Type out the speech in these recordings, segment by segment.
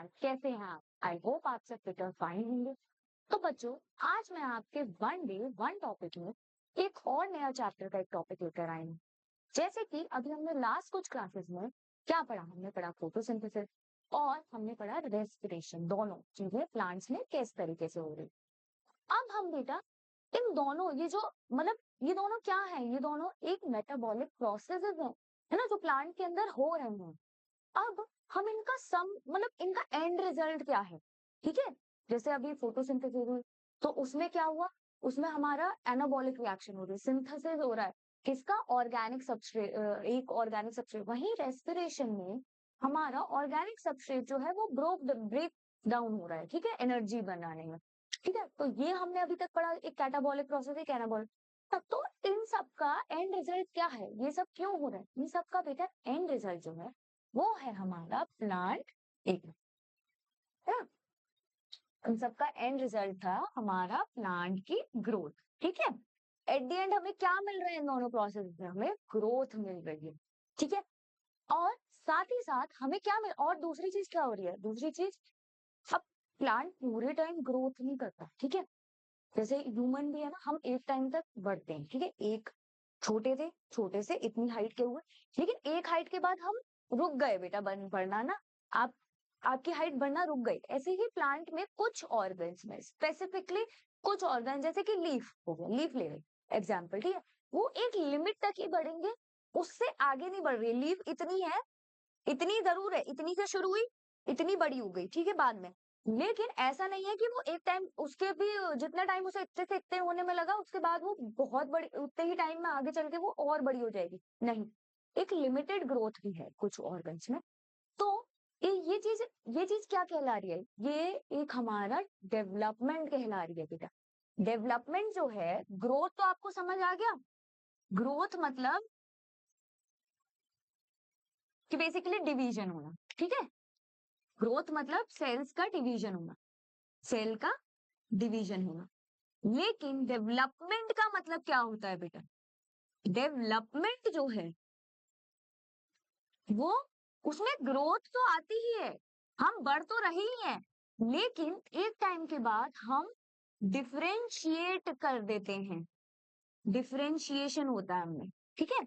नमस्कार, कैसे हैं आप? आई होप आप सब फिट और फाइन होंगे। तो बच्चों, आज मैं आपके वन डे वन टॉपिक में एक और नया चैप्टर का एक टॉपिक लेकर आई हूँ। जैसे कि अभी हमने लास्ट कुछ क्लासेस में क्या पढ़ा, हमने पढ़ा फोटोसिंथेसिस और हमने पढ़ा रेस्पिरेशन, दोनों चीजें प्लांट्स में किस तरीके से हो रही। अब हम बेटा इन दोनों ये जो मतलब ये दोनों क्या है, ये दोनों एक मेटाबॉलिक प्रोसेसेस है ना, जो प्लांट के अंदर हो रहे हैं। अब हम इनका सम मतलब इनका एंड रिजल्ट क्या है, ठीक है। जैसे अभी फोटोसिंथेसिस हुई तो उसमें क्या हुआ, उसमें हमारा एनाबॉलिक रिएक्शन हो रही है, सिंथेसिस हो रहा है किसका, ऑर्गेनिक सबस्ट्रेट, एक ऑर्गेनिक सबस्ट्रेट। वहीं रेस्पिरेशन में हमारा ऑर्गेनिक सबस्ट्रेट जो है वो ब्रेक डाउन हो रहा है, ठीक है, एनर्जी बनाने में। ठीक है, तो ये हमने अभी तक पढ़ा, एक कैटाबॉलिक प्रोसेस, एक एनाबॉलिक। तो इन सब का एंड रिजल्ट क्या है, ये सब क्यों हो रहा है, इन सब का बेटा एंड रिजल्ट जो है वो है हमारा प्लांट एक, है ना? इन सब का एंड रिजल्ट था हमारा प्लांट की ग्रोथ, ठीक है। एट द एंड हमें क्या मिल रहा है इन दोनों प्रोसेस में, हमें ग्रोथ मिल रही है, ठीक है। और साथ ही साथ हमें क्या मिल, और दूसरी चीज क्या हो रही है, दूसरी चीज, अब प्लांट पूरे टाइम ग्रोथ नहीं करता, ठीक है। जैसे ह्यूमन भी है ना, हम एक टाइम तक बढ़ते हैं, ठीक है, एक छोटे थे, छोटे से इतनी हाइट के हुए, लेकिन एक हाइट के बाद हम रुक गए बेटा, बढ़ना ना, आप आपकी हाइट बढ़ना रुक गई। ऐसे ही प्लांट में कुछ ऑर्गन्स में स्पेसिफिकली, कुछ ऑर्गन जैसे कि लीफ हो गया, लीफ ले एग्जाम्पल, ठीक है, वो एक लिमिट तक ही बढ़ेंगे, उससे आगे नहीं बढ़ रही। लीफ इतनी है, इतनी जरूर है, इतनी से शुरू हुई, इतनी बड़ी हो गई, ठीक है, बाद में। लेकिन ऐसा नहीं है कि वो एक टाइम, उसके भी जितना टाइम उसे इतने से इतने होने में लगा, उसके बाद वो बहुत बड़ी, उतने ही टाइम में आगे चल के वो और बड़ी हो जाएगी, नहीं। एक लिमिटेड ग्रोथ भी है कुछ ऑर्गन्स में। तो ये चीज क्या कहला रही है, ये एक हमारा डेवलपमेंट कहला रही है बेटा। डेवलपमेंट जो है, ग्रोथ तो आपको समझ आ गया, ग्रोथ मतलब कि बेसिकली डिवीजन होना, ठीक है। ग्रोथ मतलब सेल्स का डिवीजन होना, सेल का डिवीजन होना। लेकिन डेवलपमेंट का मतलब क्या होता है बेटा, डेवलपमेंट जो है वो, उसमें ग्रोथ तो आती ही है, हम बढ़ तो रहे ही हैं, लेकिन एक टाइम के बाद हम डिफरेंशिएट कर देते हैं, डिफरेंशिएशन होता है हमें, ठीक है।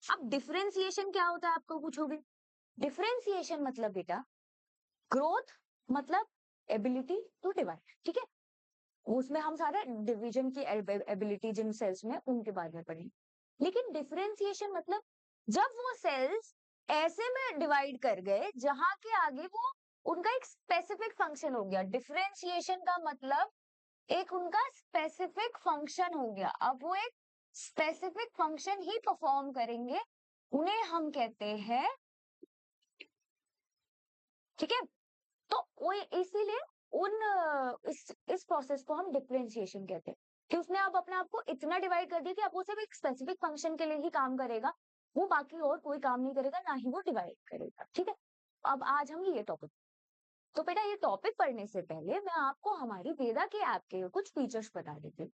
अब डिफरेंशिएशन क्या होता है आपको पूछोगे, डिफरेंशिएशन मतलब बेटा, ग्रोथ मतलब एबिलिटी टू डिवाइड, ठीक है। उसमें हम सारा डिवीजन की एबिलिटी जिन सेल्स में, उनके बारे में पढ़ेंगे। लेकिन डिफरेंशिएशन मतलब जब वो सेल्स ऐसे में डिवाइड कर गए जहां के आगे वो, उनका एक स्पेसिफिक फंक्शन हो गया। डिफरेंशिएशन का मतलब एक उनका स्पेसिफिक फंक्शन हो गया, अब वो एक स्पेसिफिक फंक्शन ही परफॉर्म करेंगे, उन्हें हम कहते हैं, ठीक है। तो वो इसीलिए इस प्रोसेस को हम डिफरेंशिएशन कहते हैं, कि उसने अब अपने आप को इतना डिवाइड कर दिया कि अब वो सिर्फ एक स्पेसिफिक फंक्शन के लिए ही काम करेगा, वो बाकी और कोई काम नहीं करेगा, ना ही वो डिवाइड करेगा, ठीक है। अब आज हम ये टॉपिक, तो बेटा ये टॉपिक पढ़ने से पहले मैं आपको हमारी वेदा के ऐप के कुछ फीचर्स बता देती हूँ।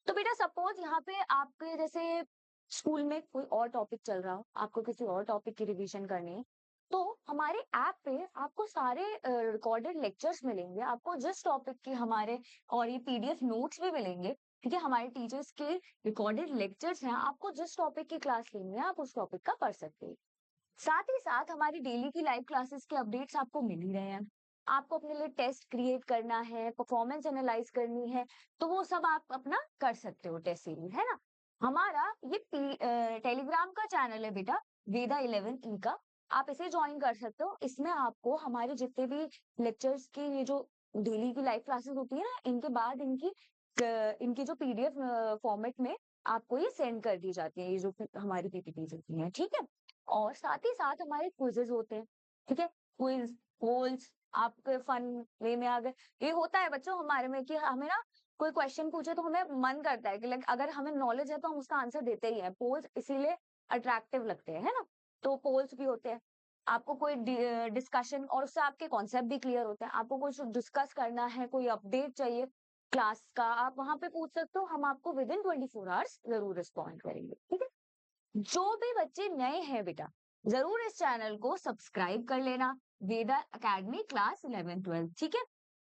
तो बेटा सपोज यहाँ पे आपके जैसे स्कूल में कोई और टॉपिक चल रहा हो, आपको किसी और टॉपिक की रिवीजन करनी है, तो हमारे ऐप पे आपको सारे रिकॉर्डेड लेक्चर्स मिलेंगे, आपको जिस टॉपिक के हमारे, और ये पीडीएफ नोट्स भी मिलेंगे, ठीक है। हमारे टीचर्स के रिकॉर्डेड लेक्चर्स हैं, आपको जिस टॉपिक की क्लास लेनी है आप उस टॉपिक का पढ़ सकते हैं। साथ ही साथ हमारी डेली की लाइव क्लासेस के अपडेट्स आपको मिल ही रहे हैं। आपको अपने लिए टेस्ट क्रिएट करना है, परफॉर्मेंस एनालाइज करनी है, तो वो सब आप अपना कर सकते हो, टेस्ट सीरीज, है ना। हमारा ये टेलीग्राम का चैनल है बेटा, वेदा 11 का, आप इसे ज्वाइन कर सकते हो। इसमें आपको हमारे जितने भी लेक्चर्स की, ये जो डेली की लाइव क्लासेस होती है ना, इनके बाद इनकी जो पीडीएफ फॉर्मेट में आपको ये सेंड कर दी जाती है, ये जो हमारी पीपीटीज होती है, ठीक है। और साथ ही साथ हमारे क्विजेज होते हैं, ठीक है, क्विज पोल्स आपके फन वे में आ गए। ये होता है बच्चों हमारे में कि हमें ना कोई क्वेश्चन पूछे तो हमें मन करता है कि लाइक अगर हमें नॉलेज है तो हम उसका आंसर देते ही हैं, पोल्स इसीलिए अट्रैक्टिव लगते हैं, है ना। तो पोल्स भी होते हैं, आपको कोई डिस्कशन, और उससे आपके कॉन्सेप्ट भी क्लियर होते हैं, आपको कुछ डिस्कस करना है, कोई अपडेट चाहिए क्लास का, आप वहां पे पूछ सकते हो, हम आपको विद इन 24 आवर्स जरूर रिस्पॉन्ड करेंगे, ठीक है। जो भी बच्चे नए हैं बेटा, जरूर इस चैनल को सब्सक्राइब कर लेना, वेदा एकेडमी क्लास 11-12, ठीक है।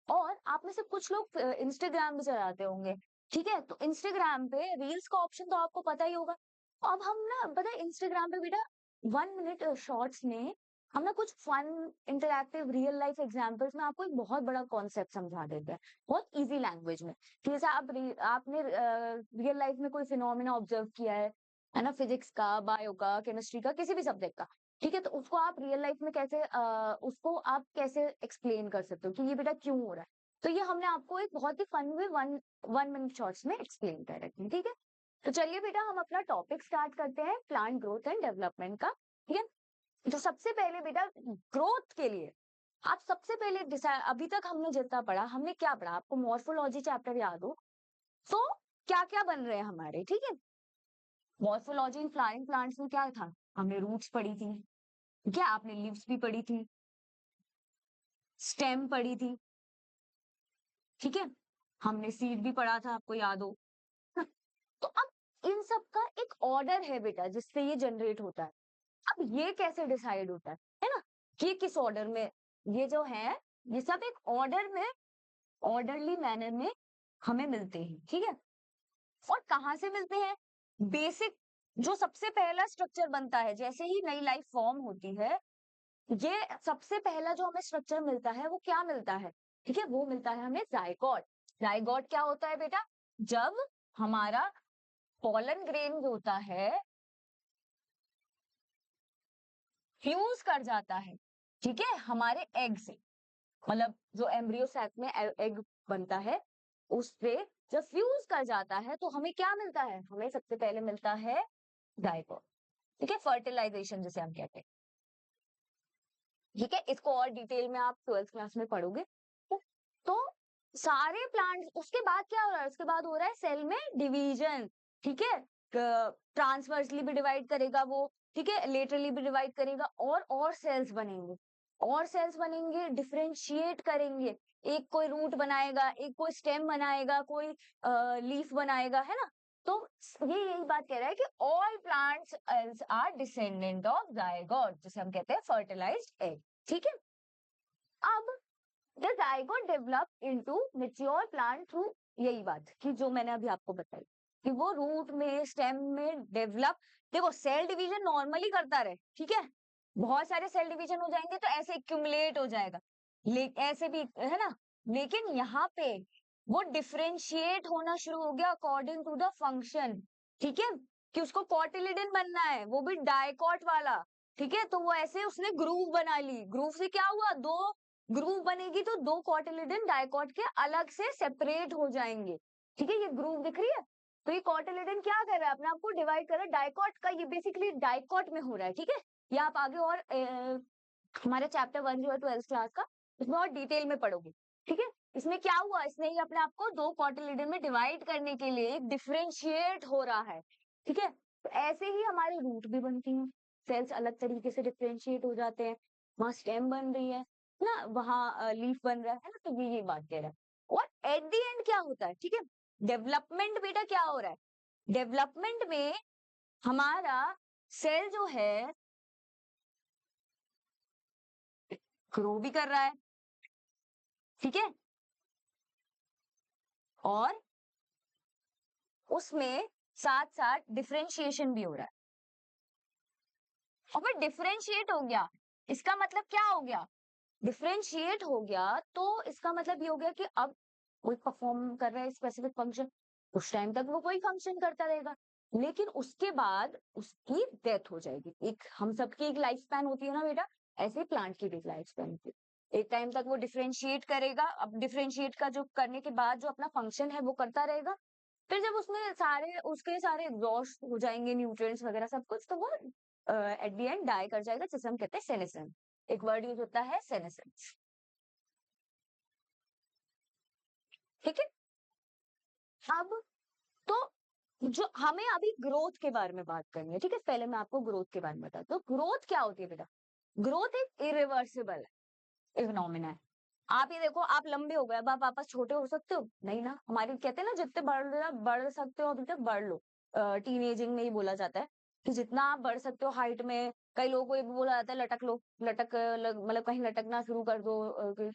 और आप में से कुछ लोग इंस्टाग्राम भी चलाते होंगे, ठीक है, तो इंस्टाग्राम पे रील्स का ऑप्शन तो आपको पता ही होगा। अब हम ना पता है इंस्टाग्राम पे बेटा 1 मिनट शॉर्ट्स में हम ना कुछ fun interactive real life examples में आपको एक बहुत बड़ा कॉन्सेप्ट समझा देते हैं, बहुत इजी लैंग्वेज में। कि जैसे आपने रियल लाइफ में कोई फिनोमिना ऑब्जर्व किया है ना, फिजिक्स का, बायो का, केमिस्ट्री का, किसी भी सब्जेक्ट का, ठीक है, तो उसको आप रियल लाइफ में कैसे उसको आप कैसे एक्सप्लेन कर सकते हो कि ये बेटा क्यों हो रहा है। तो ये हमने आपको एक बहुत ही फन वे 1 मिनट शॉर्ट्स में एक्सप्लेन कर रखी है, ठीक है। तो चलिए बेटा हम अपना टॉपिक स्टार्ट करते हैं, प्लांट ग्रोथ एंड डेवलपमेंट का, ठीक है। तो सबसे पहले बेटा ग्रोथ के लिए आप सबसे पहले डिसाइड, अभी तक हमने जितना पढ़ा, हमने क्या पढ़ा, आपको मॉर्फोलॉजी चैप्टर याद हो तो क्या क्या बन रहे हैं हमारे, ठीक है। मॉर्फोलॉजी इन फ्लावरिंग प्लांट्स में क्या था, हमने रूट्स पढ़ी थी, क्या आपने लीव्स भी पढ़ी थी, स्टेम पढ़ी थी, ठीक है, हमने सीड भी पढ़ा था, आपको याद हो। तो अब इन सब का एक ऑर्डर है बेटा जिससे ये जनरेट होता है। अब ये कैसे डिसाइड होता है ना, कि किस ऑर्डर में ये जो है, ये सब एक ऑर्डर में, ऑर्डरली मैनर में हमें मिलते हैं, ठीक है। और कहाँ से मिलते हैं, बेसिक जो सबसे पहला स्ट्रक्चर बनता है जैसे ही नई लाइफ फॉर्म होती है, ये सबसे पहला जो हमें स्ट्रक्चर मिलता है वो क्या मिलता है, ठीक है, वो मिलता है हमें जायगोट। जायगोट क्या होता है बेटा, जब हमारा पॉलन ग्रेन जो होता है फ्यूज कर जाता है, ठीक है, हमारे एग से, मतलब जो एम्ब्रियो सैक में एग बनता है उससे जब फ्यूज कर जाता है तो हमें क्या मिलता है, हमें सबसे पहले मिलता है जायगोट, ठीक है, फर्टिलाइजेशन जिसे हम कहते हैं, ठीक है। इसको और डिटेल में आप 12th क्लास में पढ़ोगे। तो सारे प्लांट्स, उसके बाद क्या हो रहा है, उसके बाद हो रहा है सेल में डिवीजन, ठीक है, ट्रांसवर्सली भी डिवाइड करेगा वो, ठीक है, लेटरली भी डिवाइड करेगा, और सेल्स बनेंगे, और सेल्स बनेंगे, डिफरेंशिएट करेंगे, एक कोई रूट बनाएगा, एक कोई स्टेम बनाएगा, कोई लीफ बनाएगा, है ना। तो ये यही बात कह रहा है कि all plants are descendant of zygote, जिसे हम कहते हैं फर्टिलाइज्ड एग, ठीक है। अब the zygote develop into mature plant through, यही बात कि जो मैंने अभी आपको बताई कि वो रूट में स्टेम में डेवलप, देखो सेल डिवीजन नॉर्मली करता रहे, ठीक है, बहुत सारे सेल डिवीजन हो जाएंगे तो ऐसे एक्यूमुलेट हो जाएगा, ऐसे भी है ना, लेकिन यहाँ पे वो डिफरेंशिएट होना शुरू हो गया अकॉर्डिंग टू द फंक्शन, ठीक है, कि उसको कॉटिलिडन बनना है, वो भी डाइकॉट वाला, ठीक है, तो वो ऐसे उसने ग्रूव बना ली, ग्रूव से क्या हुआ, दो ग्रूव बनेगी तो दो कॉटिलिडन डाइकॉट के अलग से सेपरेट हो जाएंगे, ठीक है, ये ग्रूव दिख रही है। तो ये कॉटिलिडन क्या कर रहा है, अपने आप को डिवाइड कर रहा है, डाइकॉट का ये बेसिकली डाइकॉट में हो रहा है, ठीक है। ये आप आगे और हमारे चैप्टर 1 जो है 12th क्लास का, इसमें और डिटेल में पढ़ोगे, ठीक है। इसमें क्या हुआ, इसने ही अपने आप को दो कॉटिलिडन में डिवाइड करने के लिए एक डिफरेंशिएट हो रहा है, ठीक है। तो ऐसे ही हमारे रूट भी बनती हैं, सेल्स अलग तरीके से डिफरेंशिएट हो जाते हैं, वहां स्टेम बन रही है ना, वहां लीफ बन रहा है ना, तो ये बात कह रहा है। और एट द एंड क्या होता है, ठीक है, डेवलपमेंट बेटा क्या हो रहा है, डेवलपमेंट में हमारा सेल जो है ग्रो भी कर रहा है, ठीक है, और उसमें साथ साथ डिफरेंशिएशन भी हो रहा है। और फिर डिफरेंशिएट हो गया, इसका मतलब क्या हो गया, डिफरेंशिएट हो गया तो इसका मतलब ये हो गया कि अब कोई परफॉर्म कर रहा है स्पेसिफिक फंक्शन, उस टाइम तक वो कोई फंक्शन करता रहेगा, लेकिन उसके बाद उसकी डेथ हो जाएगी। एक हम सबकी एक लाइफ स्पैन होती है ना बेटा, ऐसे प्लांट की भी लाइफ स्पैन होती है, एक टाइम तक वो डिफरेंशिएट करेगा, अब डिफरेंशिएट का जो करने के बाद जो अपना फंक्शन है वो करता रहेगा, फिर जब उसमें सारे उसके सारे एग्जॉस्ट हो जाएंगे न्यूट्रिएंट्स वगैरह सब कुछ, तो वो एट द एंड डाई कर जाएगा, जिसे हम कहते हैं सेनेसेंस, एक वर्ड यूज होता है सेनेसेंस, ठीक है। अब तो जो हमें अभी ग्रोथ के बारे में बात करनी है, ठीक है, पहले मैं आपको ग्रोथ के बारे में बताती हूँ। ग्रोथ क्या होती है बेटा, ग्रोथ एक इरिवर्सिबल है, इकोनॉमिना है। आप ये देखो, आप लंबे हो गए, अब आप वापस छोटे हो सकते हो नहीं ना, हमारे कहते हैं ना जितने बढ़ सकते हो अभी तक बढ़ लो, टीनेजिंग में ही बोला जाता है, कि जितना आप बढ़ सकते हो हाइट में, कई लोगों को ये भी बोला जाता है लटक लो, मतलब कहीं लटकना शुरू कर दो,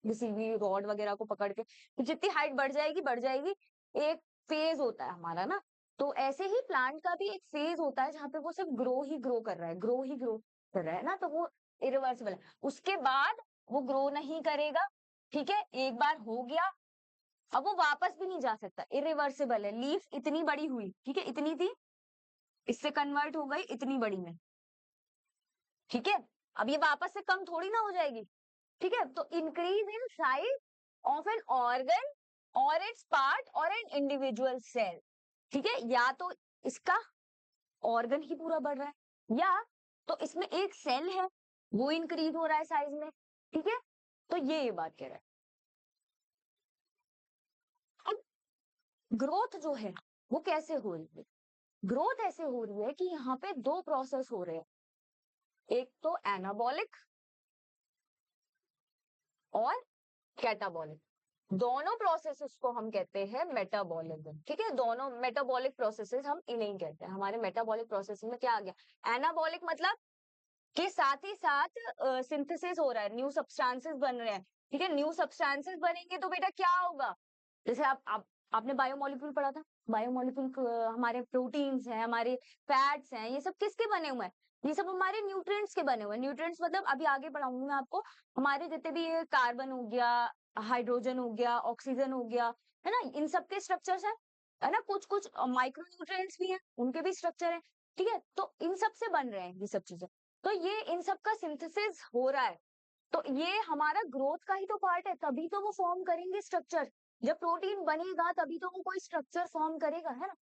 किसी भी रॉड वगैरह को पकड़ के, तो जितनी हाइट बढ़ जाएगी। एक फेज होता है हमारा ना, तो ऐसे ही प्लांट का भी एक फेज होता है जहाँ पे वो सिर्फ ग्रो कर रहा है, ग्रो ही ग्रो कर रहा है ना, तो वो इरिवर्सिबल है। उसके बाद वो ग्रो नहीं करेगा, ठीक है, एक बार हो गया, अब वो वापस भी नहीं जा सकता, इरिवर्सिबल है। लीफ इतनी बड़ी हुई, ठीक है, इतनी थी, इससे कन्वर्ट हो गई इतनी बड़ी में, ठीक है, अब ये वापस से कम थोड़ी ना हो जाएगी, ठीक है। तो increase in size of an organ और इट्स पार्ट और एन इंडिविजुअल सेल, ठीक है, या तो इसका ऑर्गन ही पूरा बढ़ रहा है, या तो इसमें एक सेल है वो इंक्रीज हो रहा है साइज में, ठीक है। तो ये बात कह रहा है। अब ग्रोथ जो है वो कैसे हो रही है? ग्रोथ ऐसे हो रही है कि यहाँ पे दो प्रोसेस हो रहे हैं, एक तो एनाबॉलिक और कैटाबॉलिक। दोनों प्रोसेसेस को हम कहते हैं मेटाबॉलिज्म, ठीक है, दोनों मेटाबॉलिक प्रोसेसेस हम इन्हें कहते हैं। हमारे मेटाबॉलिक प्रोसेस में क्या आ गया, एनाबॉलिक मतलब कि साथ ही साथ सिंथेसिस हो रहा है, न्यू सब्सटेंसेस बन रहे हैं, ठीक है। न्यू सब्सटेंसेस बनेंगे तो बेटा क्या होगा, जैसे आपने बायोमोलिक्यूल पढ़ा था, बायोमोलिक्यूल हमारे प्रोटीन्स हैं, हमारे फैट्स हैं, ये सब किसके बने हुए हैं, ये सब हमारे न्यूट्रिएंट्स के बने हुए हैं। न्यूट्रिएंट्स मतलब अभी आगे पढ़ाऊंगी मैं आपको, हमारे जितने भी कार्बन हो गया, हाइड्रोजन हो गया, ऑक्सीजन हो गया, है ना, इन सब के स्ट्रक्चर्स है ना, कुछ कुछ माइक्रो न्यूट्रिएंट्स भी हैं, उनके भी स्ट्रक्चर है, ठीक है। तो इन सब से बन रहे हैं ये सब चीजें, तो ये इन सब का सिंथेसिस हो रहा है, तो ये हमारा ग्रोथ का ही तो पार्ट है, तभी तो वो फॉर्म करेंगे स्ट्रक्चर। जब प्रोटीन बनेगा तभी तो वो कोई स्ट्रक्चर फॉर्म करेगा, है ना।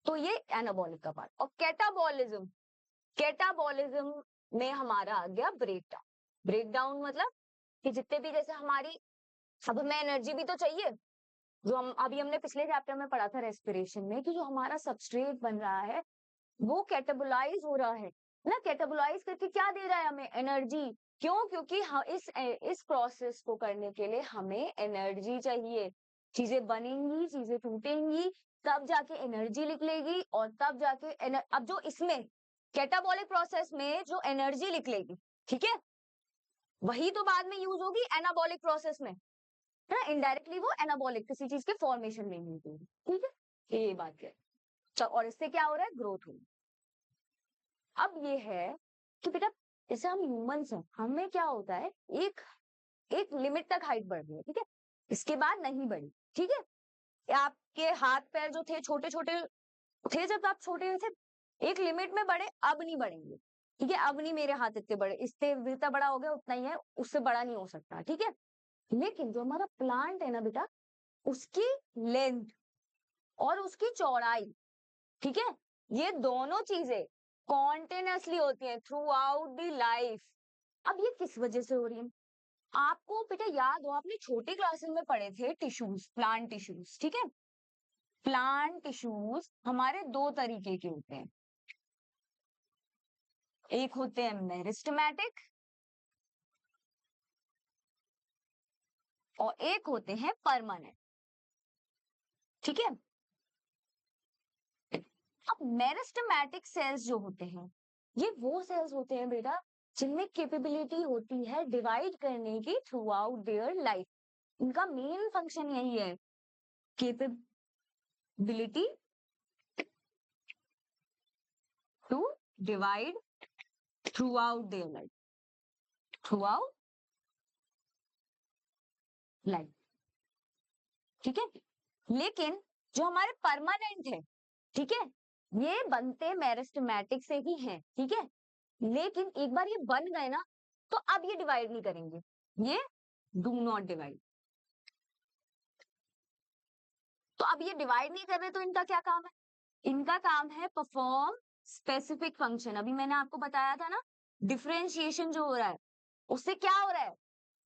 तो ये एनाबॉलिक का पार्ट। और कैटाबॉलिज्म, कैटाबॉलिज्म में हमारा आ गया ब्रेकडाउन। ब्रेकडाउन मतलब कि जितने भी, जैसे हमारी, अब हमें एनर्जी भी तो चाहिए, जो हम अभी हमने पिछले चैप्टर में पढ़ा था रेस्पिरेशन में, कि जो हमारा सबस्ट्रेट बन रहा है वो कैटेबोलाइज हो रहा है ना, कैटेबोलाइज करके क्या दे रहा है हमें, एनर्जी। क्यों? क्योंकि इस प्रोसेस को करने के लिए हमें एनर्जी चाहिए, चीजें बनेंगी, चीजें टूटेंगी, तब जाके एनर्जी निकलेगी, और तब जाके अब जो इसमें कैटाबॉलिक प्रोसेस में जो एनर्जी निकलेगी, ठीक है, वही तो बाद में यूज होगी एनाबॉलिक प्रोसेस में, है ना, इनडायरेक्टली वो एनाबॉलिक किसी चीज के फॉर्मेशन में यूज होगी, ठीक है, ये बात है। और इससे क्या हो रहा है, ग्रोथ हो रही है। अब ये है कि बेटा, जैसे हम ह्यूमंस हैं, हमें क्या होता है, एक एक लिमिट तक हाइट बढ़ रही है, ठीक है, इसके बाद नहीं बढ़ी, ठीक है। आपके हाथ पैर जो थे छोटे छोटे थे जब आप छोटे थे, एक लिमिट में बढ़े, अब नहीं बढ़ेंगे, ठीक है। अब नहीं मेरे हाथ इतने बड़े, इससे जितना बड़ा हो गया उतना ही है, उससे बड़ा नहीं हो सकता, ठीक है। लेकिन जो हमारा प्लांट है ना बेटा, उसकी लेंथ और उसकी चौड़ाई, ठीक है, ये दोनों चीजें कॉन्टिन्यूसली होती हैं थ्रू आउट दी लाइफ। अब ये किस वजह से हो रही है, आपको बेटा याद हो, आपने छोटे क्लासेस में पढ़े थे टिश्यूज, प्लांट टिश्यूज, ठीक है। प्लांट टिश्यूज हमारे दो तरीके के होते हैं, एक होते हैं मेरिस्टेमेटिक और एक होते हैं परमानेंट, ठीक है। अब मेरिस्टेमेटिक सेल्स जो होते हैं, ये वो सेल्स होते हैं बेटा जिनमें कैपेबिलिटी होती है डिवाइड करने की थ्रू आउट देयर लाइफ। इनका मेन फंक्शन यही है, capability to divide throughout their life, throughout life, ठीक है। लेकिन जो हमारे परमानेंट है, ठीक है, ये बनते मेरिस्टेमेटिक से ही हैं, ठीक है। लेकिन एक बार ये बन गए ना, तो अब ये डिवाइड नहीं करेंगे, ये डू नॉट डिवाइड। तो अब ये डिवाइड नहीं कर रहे, तो इनका क्या काम है, इनका काम है परफॉर्म स्पेसिफिक फंक्शन। अभी मैंने आपको बताया था ना, डिफरेंशिएशन जो हो रहा है, उससे क्या हो रहा है,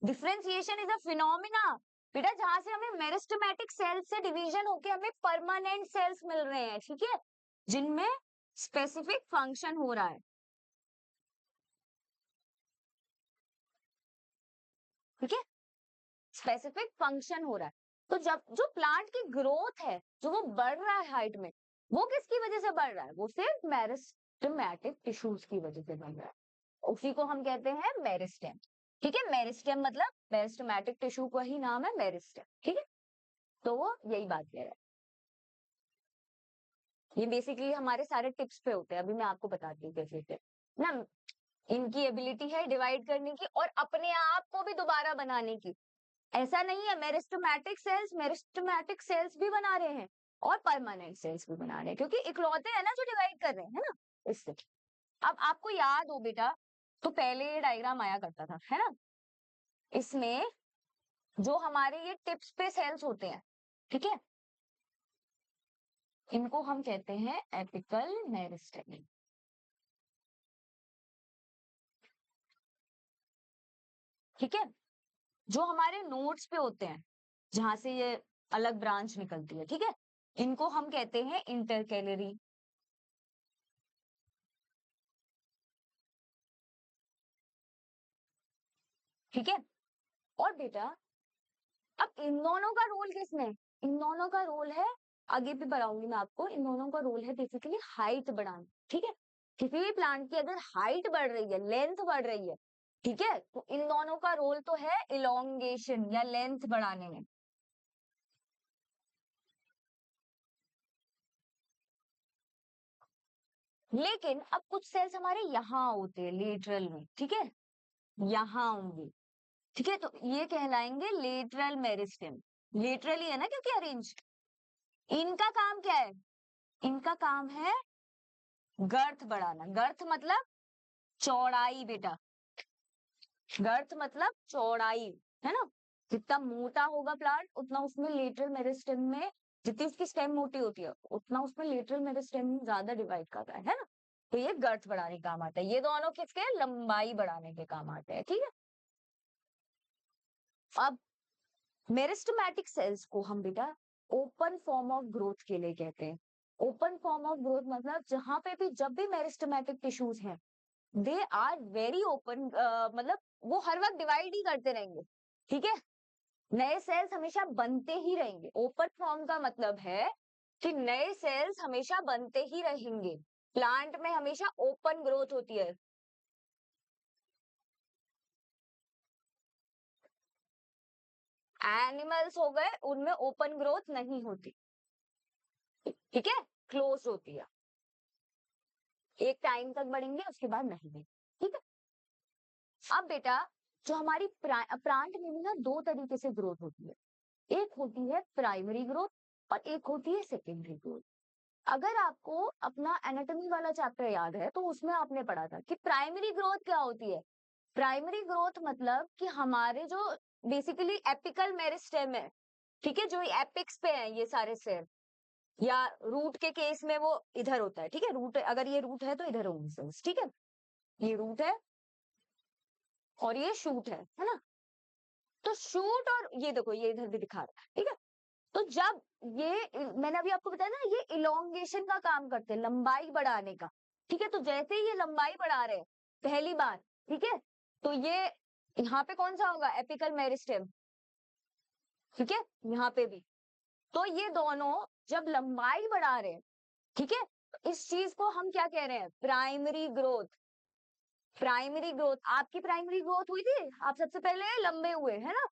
डिफरेंशिएशन इज अ फिनोमिना बेटा, जहां से हमें मेरिस्टेमेटिक सेल्स से डिवीजन होके हमें परमानेंट सेल्स मिल रहे हैं, ठीक है, जिनमें स्पेसिफिक फंक्शन हो रहा है, ठीक है, स्पेसिफिक फंक्शन हो रहा है। तो जब जो प्लांट की ग्रोथ है, जो वो बढ़ रहा है हाइट में, वो किसकी वजह से बढ़ रहा है, वो सिर्फ मेरिस्टेमेटिक टिश्यूज की वजह से बन रहा है, उसी को हम कहते हैं मेरिस्टेम। ठीक है, मेरिस्टेम मतलब मेरिस्टेमेटिक टिश्यू का ही नाम है मेरिस्टेम। ठीक है, तो वो यही बात कह रहा है। ये बेसिकली हमारे सारे टिप्स पे होते हैं, अभी मैं आपको बताती हूँ कैसे से ना। इनकी एबिलिटी है डिवाइड करने की और अपने आप को भी दोबारा बनाने की। ऐसा नहीं है, मेरिस्टेमेटिक सेल्स भी बना रहे हैं और परमानेंट सेल्स भी बना रहे हैं, क्योंकि इकलौते हैं ना जो डिवाइड कर रहे हैं, है ना, इससे। अब आपको याद हो बेटा, तो पहले ये डायग्राम आया करता था, है ना, इसमें जो हमारे ये टिप्स पे सेल्स होते हैं, ठीक है, इनको हम कहते हैं एपिकल मेरिस्टेम। ठीक है, जो हमारे नोड्स पे होते हैं, जहां से ये अलग ब्रांच निकलती है, ठीक है, इनको हम कहते हैं इंटरकैलरी। ठीक है, और बेटा अब इन दोनों का रोल किसमें, इन दोनों का रोल है, आगे भी बताऊंगी मैं आपको, इन दोनों का रोल है बेसिकली हाइट बढ़ाना। ठीक है, किसी भी प्लांट की अगर हाइट बढ़ रही है, लेंथ बढ़ रही है, ठीक है, तो इन दोनों का रोल तो है इलोंगेशन या लेंथ बढ़ाने में। लेकिन अब कुछ सेल्स हमारे यहाँ होते हैं लेटरल में, ठीक है, यहाँ होंगे, ठीक है, तो ये कहलाएंगे लेटरल मेरिस्टेम। लेटरली है ना, क्योंकि अरेंज। इनका काम क्या है, इनका काम है गर्थ बढ़ाना। गर्थ मतलब चौड़ाई बेटा, गर्थ मतलब चौड़ाई, है ना। जितना मोटा होगा प्लांट, उतना उसमें लेटरल मेरिस्टेम में, जितनी उसकी स्टेम मोटी होती है, उतना उसमें लेटरल मेरिस्टेम ज्यादा डिवाइड कर रहा है ना। तो ये गर्थ बढ़ाने के काम आता है, ये दोनों किसके, लंबाई बढ़ाने के काम आते हैं। ठीक है, अब मेरिस्टेमेटिक सेल्स को हम बेटा ओपन फॉर्म ऑफ ग्रोथ के लिए कहते हैं। ओपन फॉर्म ऑफ ग्रोथ मतलब जहां पे भी, जब भी मेरिस्टेमेटिक टिश्यूज हैं, दे आर वेरी ओपन, मतलब वो हर वक्त डिवाइड ही करते रहेंगे। ठीक है, नए सेल्स हमेशा बनते ही रहेंगे। ओपन फॉर्म का मतलब है कि नए सेल्स हमेशा बनते ही रहेंगे, प्लांट में हमेशा ओपन ग्रोथ होती है। एनिमल्स हो गए, उनमें ओपन ग्रोथ नहीं होती, ठीक है, क्लोज होती है, एक टाइम तक बढ़ेंगे उसके बाद नहीं बढ़ेंगे। ठीक है, अब बेटा जो हमारी प्लांट में भी ना दो तरीके से ग्रोथ होती है, एक होती है प्राइमरी ग्रोथ और एक होती है सेकेंडरी ग्रोथ। अगर आपको अपना एनाटॉमी वाला चैप्टर याद है, तो उसमें आपने पढ़ा था कि प्राइमरी ग्रोथ क्या होती है। प्राइमरी ग्रोथ मतलब कि हमारे जो बेसिकली एपिकल मेरिस्टेम है, ठीक है, जो एपिक्स पे है ये सारे सेल, या रूट के केस में वो इधर होता है, ठीक है, रूट अगर ये रूट है तो इधर होंगे सेल्स, ठीक है, ये रूट है और ये शूट है ना। तो शूट और ये देखो, ये इधर भी दिखा रहा है, ठीक है। तो जब ये मैंने अभी आपको बताया ना, ये इलोंगेशन का काम करते हैं, लंबाई बढ़ाने का। ठीक है, तो जैसे ही ये लंबाई बढ़ा रहे हैं पहली बार, ठीक है, तो ये यहाँ पे कौन सा होगा, एपिकल मेरिस्टेम, ठीक है, यहाँ पे भी। तो ये दोनों जब लंबाई बढ़ा रहे हैं, ठीक है, तो इस चीज को हम क्या कह रहे हैं, प्राइमरी ग्रोथ। प्राइमरी ग्रोथ, आपकी प्राइमरी ग्रोथ हुई थी, आप सबसे पहले लंबे हुए, है ना।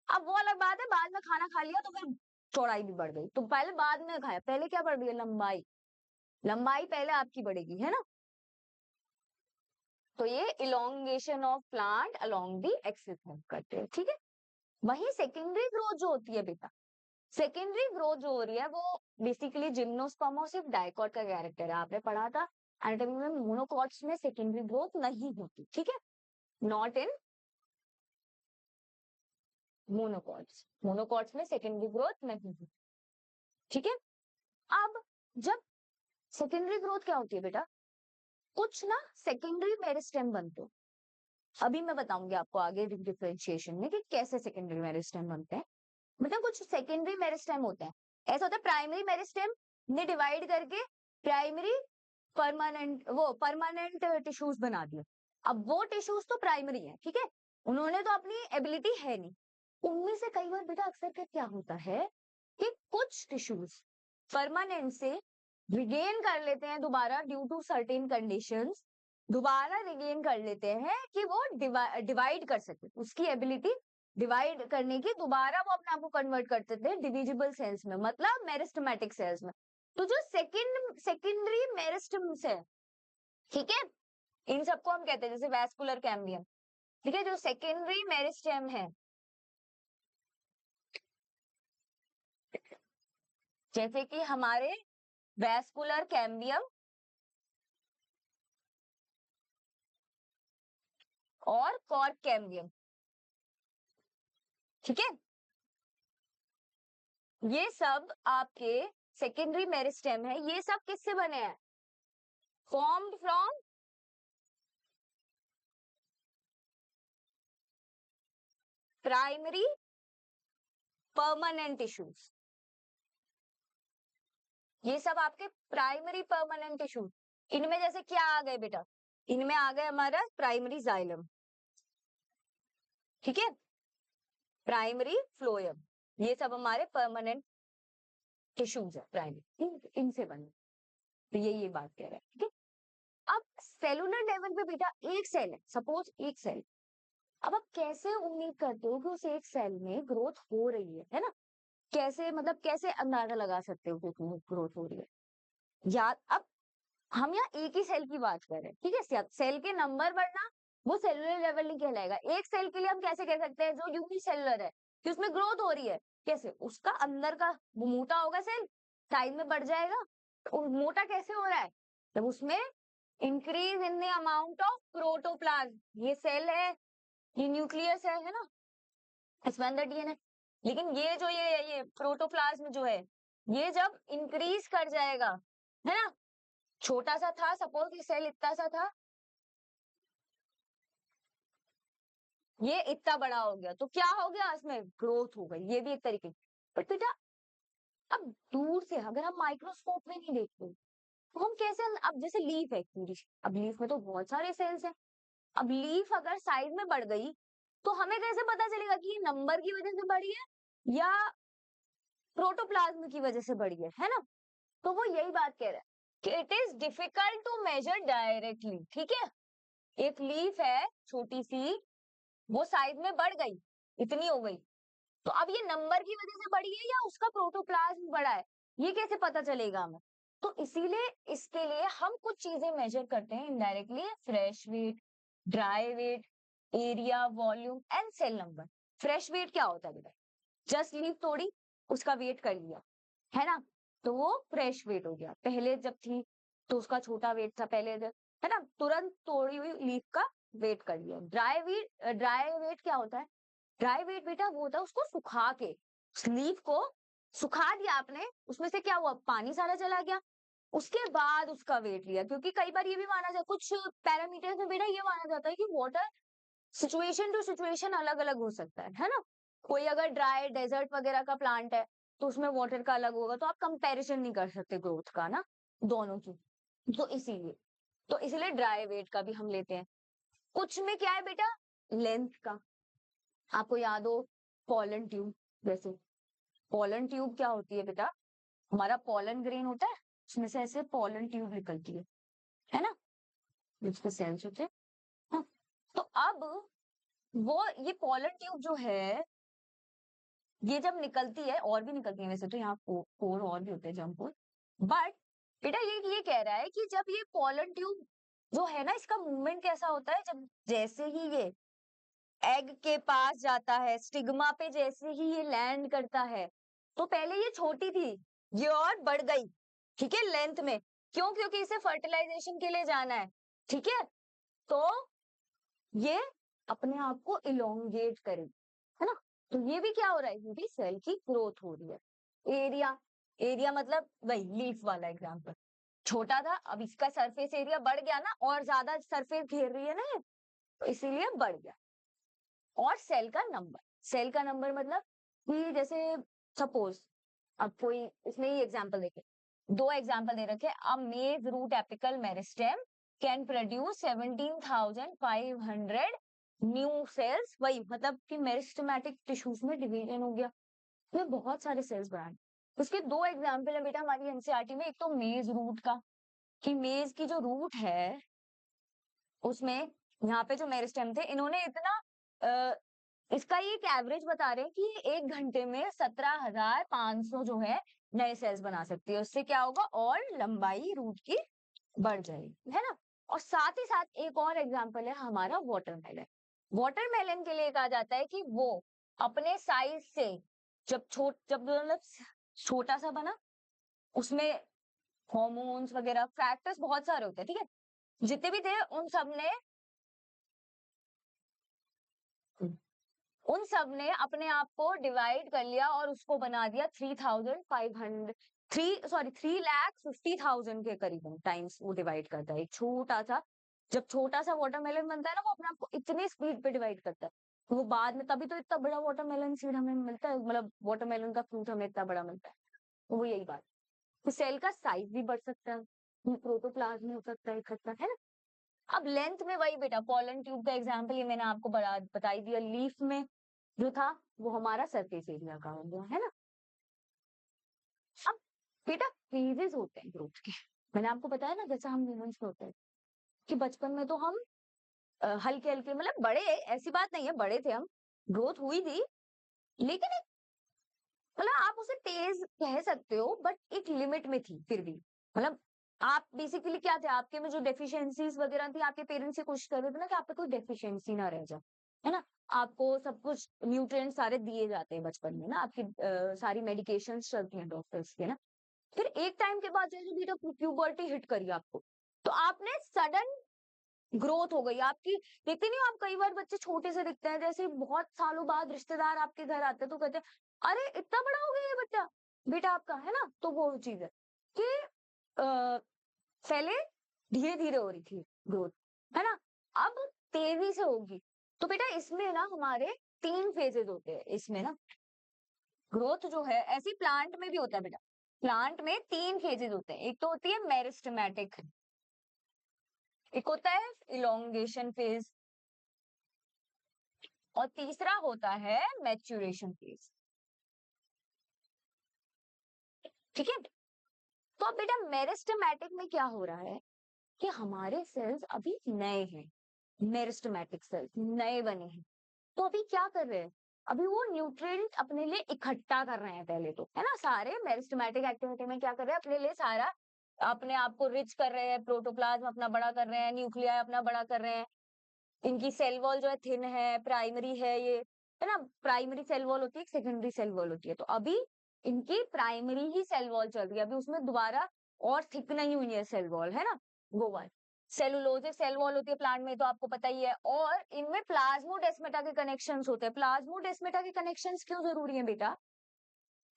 अब वो अलग बात है, बाद में खाना खा लिया तो फिर चौड़ाई भी बढ़ गई, तो पहले बाद में खाया, पहले क्या बढ़ रही है, लंबाई। लंबाई पहले आपकी बढ़ेगी, है ना। तो ये elongation of plant along the axis help करते हैं, ठीक है। वही सेकेंडरी ग्रोथ जो होती है बेटा, सेकेंडरी ग्रोथ जो हो रही है वो बेसिकली जिम्नोस्पर्म और सिर्फ डाइकॉट का कैरेक्टर है, आपने पढ़ा था एनाटॉमी में, मोनोकॉट्स में सेकेंडरी ग्रोथ नहीं होती, ठीक है, नॉट इन मोनोकॉट्स, मोनोकॉट्स में सेकेंडरी ग्रोथ नहीं होती, ठीक है। अब जब सेकेंडरी ग्रोथ क्या होती है बेटा, कुछ ना सेकेंडरी मेरिस्टेम बनते हैं। अभी मैं बताऊंगी आपको आगे डिफरेंशिएशन में कि कैसे सेकेंडरी मेरिस्टेम बनते हैं। मतलब कुछ सेकेंडरी मेरिस्टेम होते हैं, ऐसा होता है प्राइमरी मेरिस्टेम ने डिवाइड करके प्राइमरी परमानेंट, वो परमानेंट टिश्यूज बना दिए। अब वो टिश्यूज तो प्राइमरी है, ठीक है, उन्होंने तो अपनी एबिलिटी है नहीं। उनमें से कई बार बेटा अक्सर क्या होता है कि कुछ टिश्यूज परमानेंट से रिगेन कर लेते हैं दोबारा ड्यू टू सर्टेन कंडीशंस, दोबारा रिगेन कर लेते हैं कि वो डिवाइड कर सके, उसकी एबिलिटी डिवाइड करने की दोबारा वो अपने आप को कन्वर्ट करते थे डिविजिबल सेल्स में, मतलब मेरिस्टेमेटिक सेल्स में। तो जो सेकेंडरी मेरिस्टम्स है, ठीक है, इन सबको हम कहते हैं जैसे वैस्कुलर कैम्बियम, ठीक है, जो सेकेंडरी मेरिस्टेम है, जैसे कि हमारे वैस्कुलर कैम्बियम और कॉर्क कैम्बियम, ठीक है, ये सब आपके सेकेंडरी मेरिस्टेम है। ये सब किससे बने हैं? Formed from primary permanent tissues. ये सब आपके प्राइमरी परमानेंट टिश्यूज। इनमें जैसे क्या आ गए बेटा? इनमें आ गए हमारा प्राइमरी जाइलम, ठीक है, प्राइमरी फ्लोएम, ये सब हमारे परमानेंट टिश्यूज है प्राइमरी, इनसे बने। तो ये बात कह रहे हैं, ठीक है। अब सेलुलर लेवल पे बेटा एक सेल है, सपोज एक सेल, अब आप कैसे उम्मीद करते हो कि उस एक सेल में ग्रोथ हो रही है ना? कैसे, मतलब कैसे अंदाजा लगा सकते हो कि ग्रोथ हो रही है? या अब हम यहाँ एक ही सेल की बात कर रहे हैं, ठीक है, सेल के नंबर बढ़ना वो सेलुलर लेवल नहीं कहलाएगा। एक सेल के लिए हम कैसे कह सकते हैं जो यूनिसेलुलर है कि उसमें ग्रोथ हो रही है? कैसे? उसका अंदर का वो मोटा होगा सेल, साइज में बढ़ जाएगा। तो मोटा कैसे हो रहा है? जब उसमें increase in the amount of protoplasm, ये सेल है, ये न्यूक्लियस है ना, इसमें अंदर डीएनए। लेकिन ये जो ये प्रोटोप्लाज्म जो है, ये जब इंक्रीज कर जाएगा, है ना, छोटा सा था, सपोज ये सेल इतना सा था, ये इतना बड़ा हो गया, तो क्या हो गया? इसमें ग्रोथ हो गई, ये भी एक तरीके की। बट बेटा अब दूर से अगर हम माइक्रोस्कोप में नहीं देखते तो हम कैसे, अब जैसे लीफ है पूरी, अब लीफ में तो बहुत सारे सेल्स हैं, अब लीफ अगर साइज में बढ़ गई तो हमें कैसे पता चलेगा कि ये नंबर की वजह से बढ़ी है या प्रोटोप्लाज्म की वजह से बढ़ी है ना? तो वो यही बात कह रहा है कि it is difficult to measure directly, ठीक है। एक लीफ है छोटी सी, वो साइज में बढ़ गई, इतनी हो गई, तो अब ये नंबर की वजह से बढ़ी है या उसका प्रोटोप्लाज्म बढ़ा है, ये कैसे पता चलेगा हमें? तो इसीलिए इसके लिए हम कुछ चीजें मेजर करते हैं indirectly, fresh weight, dry weight, area, volume and cell number. Fresh weight क्या होता है बेटा? जस्ट लीफ तोड़ी, उसका वेट कर लिया, है ना, तो वो फ्रेश वेट हो गया। पहले जब थी तो उसका छोटा वेट था पहले जब, है ना, तुरंत तोड़ी हुई लीफ का वेट कर लिया। ड्राई वेट क्या होता है? ड्राई वेट बेटा वो होता है उसको सुखा के, लीफ को सुखा दिया आपने, उसमें से क्या हुआ? पानी सारा चला गया, उसके बाद उसका वेट लिया। क्योंकि कई बार ये भी माना जाता, कुछ पैरामीटर्स में बेटा ये माना जाता है कि वाटर सिचुएशन टू सिचुएशन अलग अलग हो सकता है ना। कोई अगर ड्राई डेजर्ट वगैरह का प्लांट है तो उसमें वाटर का अलग होगा, तो आप कंपैरिजन नहीं कर सकते ग्रोथ का ना, दोनों की। तो इसीलिए ड्राई वेट का भी हम लेते हैं। कुछ में क्या है बेटा? लेंथ का, आपको याद हो पॉलन ट्यूब, जैसे पॉलन ट्यूब क्या होती है बेटा? हमारा पॉलन ग्रेन होता है, उसमें से ऐसे पॉलन ट्यूब निकलती है ना, जिसके सेल्स होते हैं। हाँ, तो अब वो ये पॉलन ट्यूब जो है, ये जब निकलती है, और भी निकलती है वैसे तो, यहाँ पोर और भी होते हैं, जम पोर, बट बेटा ये कह रहा है कि जब ये पॉलन ट्यूब जो है ना, इसका मूवमेंट कैसा होता है? जब जैसे ही ये एग के पास जाता है, स्टिग्मा पे जैसे ही ये लैंड करता है, तो पहले ये छोटी थी, ये और बढ़ गई, ठीक है, लेंथ में। क्यों? क्योंकि इसे फर्टिलाइजेशन के लिए जाना है, ठीक है, तो ये अपने आप को इलोंगेट करेगी, है ना। तो ये भी क्या हो रहा है? ये भी सेल की ग्रोथ हो रही है। एरिया मतलब वही लीफ वाला एग्जांपल, छोटा था, अब इसका सरफेस एरिया बढ़ गया ना, और ज्यादा सरफेस घेर रही है ना ये, तो इसीलिए बढ़ गया। और सेल का नंबर मतलब कि जैसे सपोज, अब कोई इसमें ही एग्जांपल देखे, दो एग्जांपल दे रखे, a maize root apical meristem can produce 17,500 new cells, वही मतलब कि मेरिस्टेमेटिक टिश्यूज में डिवीजन हो गया, इसमें बहुत सारे सेल्स बनाए। उसके दो एग्जाम्पल है बेटा हमारी एनसीईआरटी में। एक तो मेज रूट का, कि मेज की जो रूट है उसमें यहाँ पे जो मेरिस्टेम थे इन्होंने इतना इसका ये एक एवरेज बता रहे हैं कि 1 घंटे में 17,500 जो है नए सेल्स बना सकती है। उससे क्या होगा, और लंबाई रूट की बढ़ जाएगी, है ना। और साथ ही साथ एक और एग्जांपल है हमारा वाटरमेलन। वाटरमेलन के लिए कहा जाता है कि वो अपने साइज से जब मतलब छोटा सा बना, उसमें हॉर्मोन्स वगैरह फैक्टर्स बहुत सारे होते हैं, ठीक है, जितने भी थे उन सब ने अपने आप को डिवाइड कर लिया और उसको बना दिया 3,50,000 के करीबन टाइम्स वो डिवाइड करता है। एक छोटा सा, जब छोटा सा वाटरमेलन बनता है ना, वो अपने आप को इतनी स्पीड पे डिवाइड करता है, तो वो बाद में तभी तो इतना बड़ा वाटरमेलन सीड हमें मिलता है, मतलब वाटरमेलन का फ्रूट हमें इतना बड़ा मिलता है। तो वो यही बात, तो सेल का साइज भी बढ़ सकता है, प्रोटोप्लाज्म हो सकता है इकट्ठा, है ना। अब लेंथ में वही बेटा, पॉलन ट्यूब का एग्जाम्पल ये मैंने आपको बताई दिया। लीफ में जो था वो हमारा सरफेस एरिया का हो गया, है ना। अब बेटा फेजेस होते हैं ग्रोथ के, मैंने आपको बताया ना जैसा हम ह्यूमंस में होते हैं कि बचपन में तो हम हल्के हल्के, मतलब बड़े, ऐसी बात नहीं है, बड़े थे हम, ग्रोथ हुई थी, लेकिन एक, मतलब आप उसे तेज कह सकते हो बट एक लिमिट में थी फिर भी। मतलब आप बेसिकली क्या थे, आपके में जो डेफिशिएंसीज वगैरह थी, आपके पेरेंट्स से कोशिश कर रहे थे ना कि आप पे कोई डेफिशिएंसी ना रह जाए, है ना। आपको सब कुछ न्यूट्रिएंट सारे दिए जाते हैं बचपन में ना, आपकी सारी मेडिकेशन चलती हैं डॉक्टर्स के ना। फिर एक टाइम के बाद जैसे बेटा प्यूबर्टी हिट करी आपको, तो आपने सडन ग्रोथ हो गई आपकी। देखते नहीं हो आप, कई बार बच्चे छोटे से दिखते हैं, जैसे बहुत सालों बाद रिश्तेदार आपके घर आते हैं तो कहते हैं अरे इतना बड़ा हो गया ये बच्चा, बेटा आपका, है ना। तो वो चीज है कि पहले धीरे धीरे हो रही थी ग्रोथ, है ना, अब तेजी से होगी। तो बेटा इसमें ना हमारे 3 फेजेस होते हैं इसमें ना, ग्रोथ जो है ऐसी प्लांट में भी होता है बेटा। प्लांट में 3 फेजेस होते हैं, एक तो होती है मेरिस्टेमेटिक, एक होता है इलोंगेशन फेज, और तीसरा होता है मैच्यूरेशन फेज, ठीक है। तो अब बेटा मेरिस्टेमेटिक में क्या हो रहा है कि हमारे सेल्स अभी नए हैं, मेरिस्टेमेटिक सेल्स नए बने हैं, तो अभी क्या कर रहे हैं, अभी वो न्यूट्रिएंट अपने लिए इकट्ठा कर रहे हैं पहले तो, है ना। सारे मेरिस्टेमेटिक एक्टिविटी में क्या कर रहे हैं, अपने लिए सारा अपने आप को रिच कर रहे हैं, प्रोटोप्लाज्म अपना बड़ा कर रहे हैं, न्यूक्लियाई अपना बड़ा कर रहे हैं, इनकी सेल वॉल जो है थिन है, प्राइमरी है ये, है ना। प्राइमरी सेल वॉल होती है, सेकेंडरी सेल वॉल होती है, तो अभी इनकी प्राइमरी ही सेल वॉल चल रही है, अभी उसमें दोबारा और थिक नहीं हुई है सेल वॉल, है ना। वो वाल सेलुलोजिक सेल वॉल होती है प्लांट में, तो आपको पता ही है। और इनमें प्लाज्मोडेस्माटा के कनेक्शंस होते हैं। प्लाज्मोडेस्माटा के कनेक्शंस क्यों जरूरी है बेटा,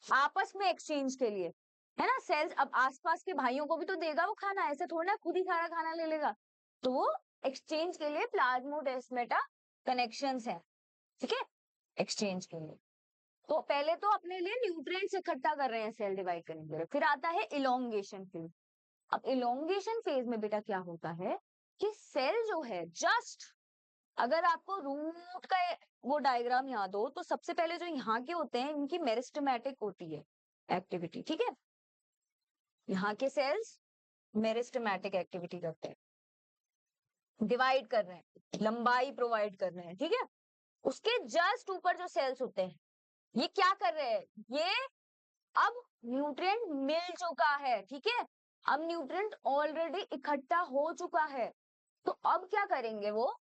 आपस में एक्सचेंज के लिए, है ना। सेल्स अब आसपास के भाइयों को भी तो देगा वो खाना, ऐसे थोड़ा ना खुद ही सारा खाना ले लेगा, तो वो एक्सचेंज के लिए प्लाज्मोडेस्माटा कनेक्शंस है, ठीक है, एक्सचेंज के लिए। तो पहले तो अपने लिए न्यूट्रिएंट्स इकट्ठा कर रहे हैं सेल डिवाइड करने के लिए, फिर आता है इलोंगेशन फेज। अब इलोंगेशन फेज में बेटा क्या होता है कि सेल जो है जस्ट, अगर आपको रूट का वो डायग्राम याद हो तो सबसे पहले जो यहाँ के होते हैं इनकी मेरिस्टेमेटिक होती है एक्टिविटी, ठीक है। यहाँ के सेल्स मेरिस्टेमेटिक एक्टिविटी करते हैं, डिवाइड कर रहे हैं, लंबाई प्रोवाइड कर रहे हैं, ठीक है। उसके जस्ट ऊपर जो सेल्स होते हैं ये क्या कर रहे हैं, ये अब न्यूट्रिएंट मिल चुका है, ठीक है। अब न्यूट्रिएंट ऑलरेडी इकट्ठा हो चुका है, तो अब क्या करेंगे, वो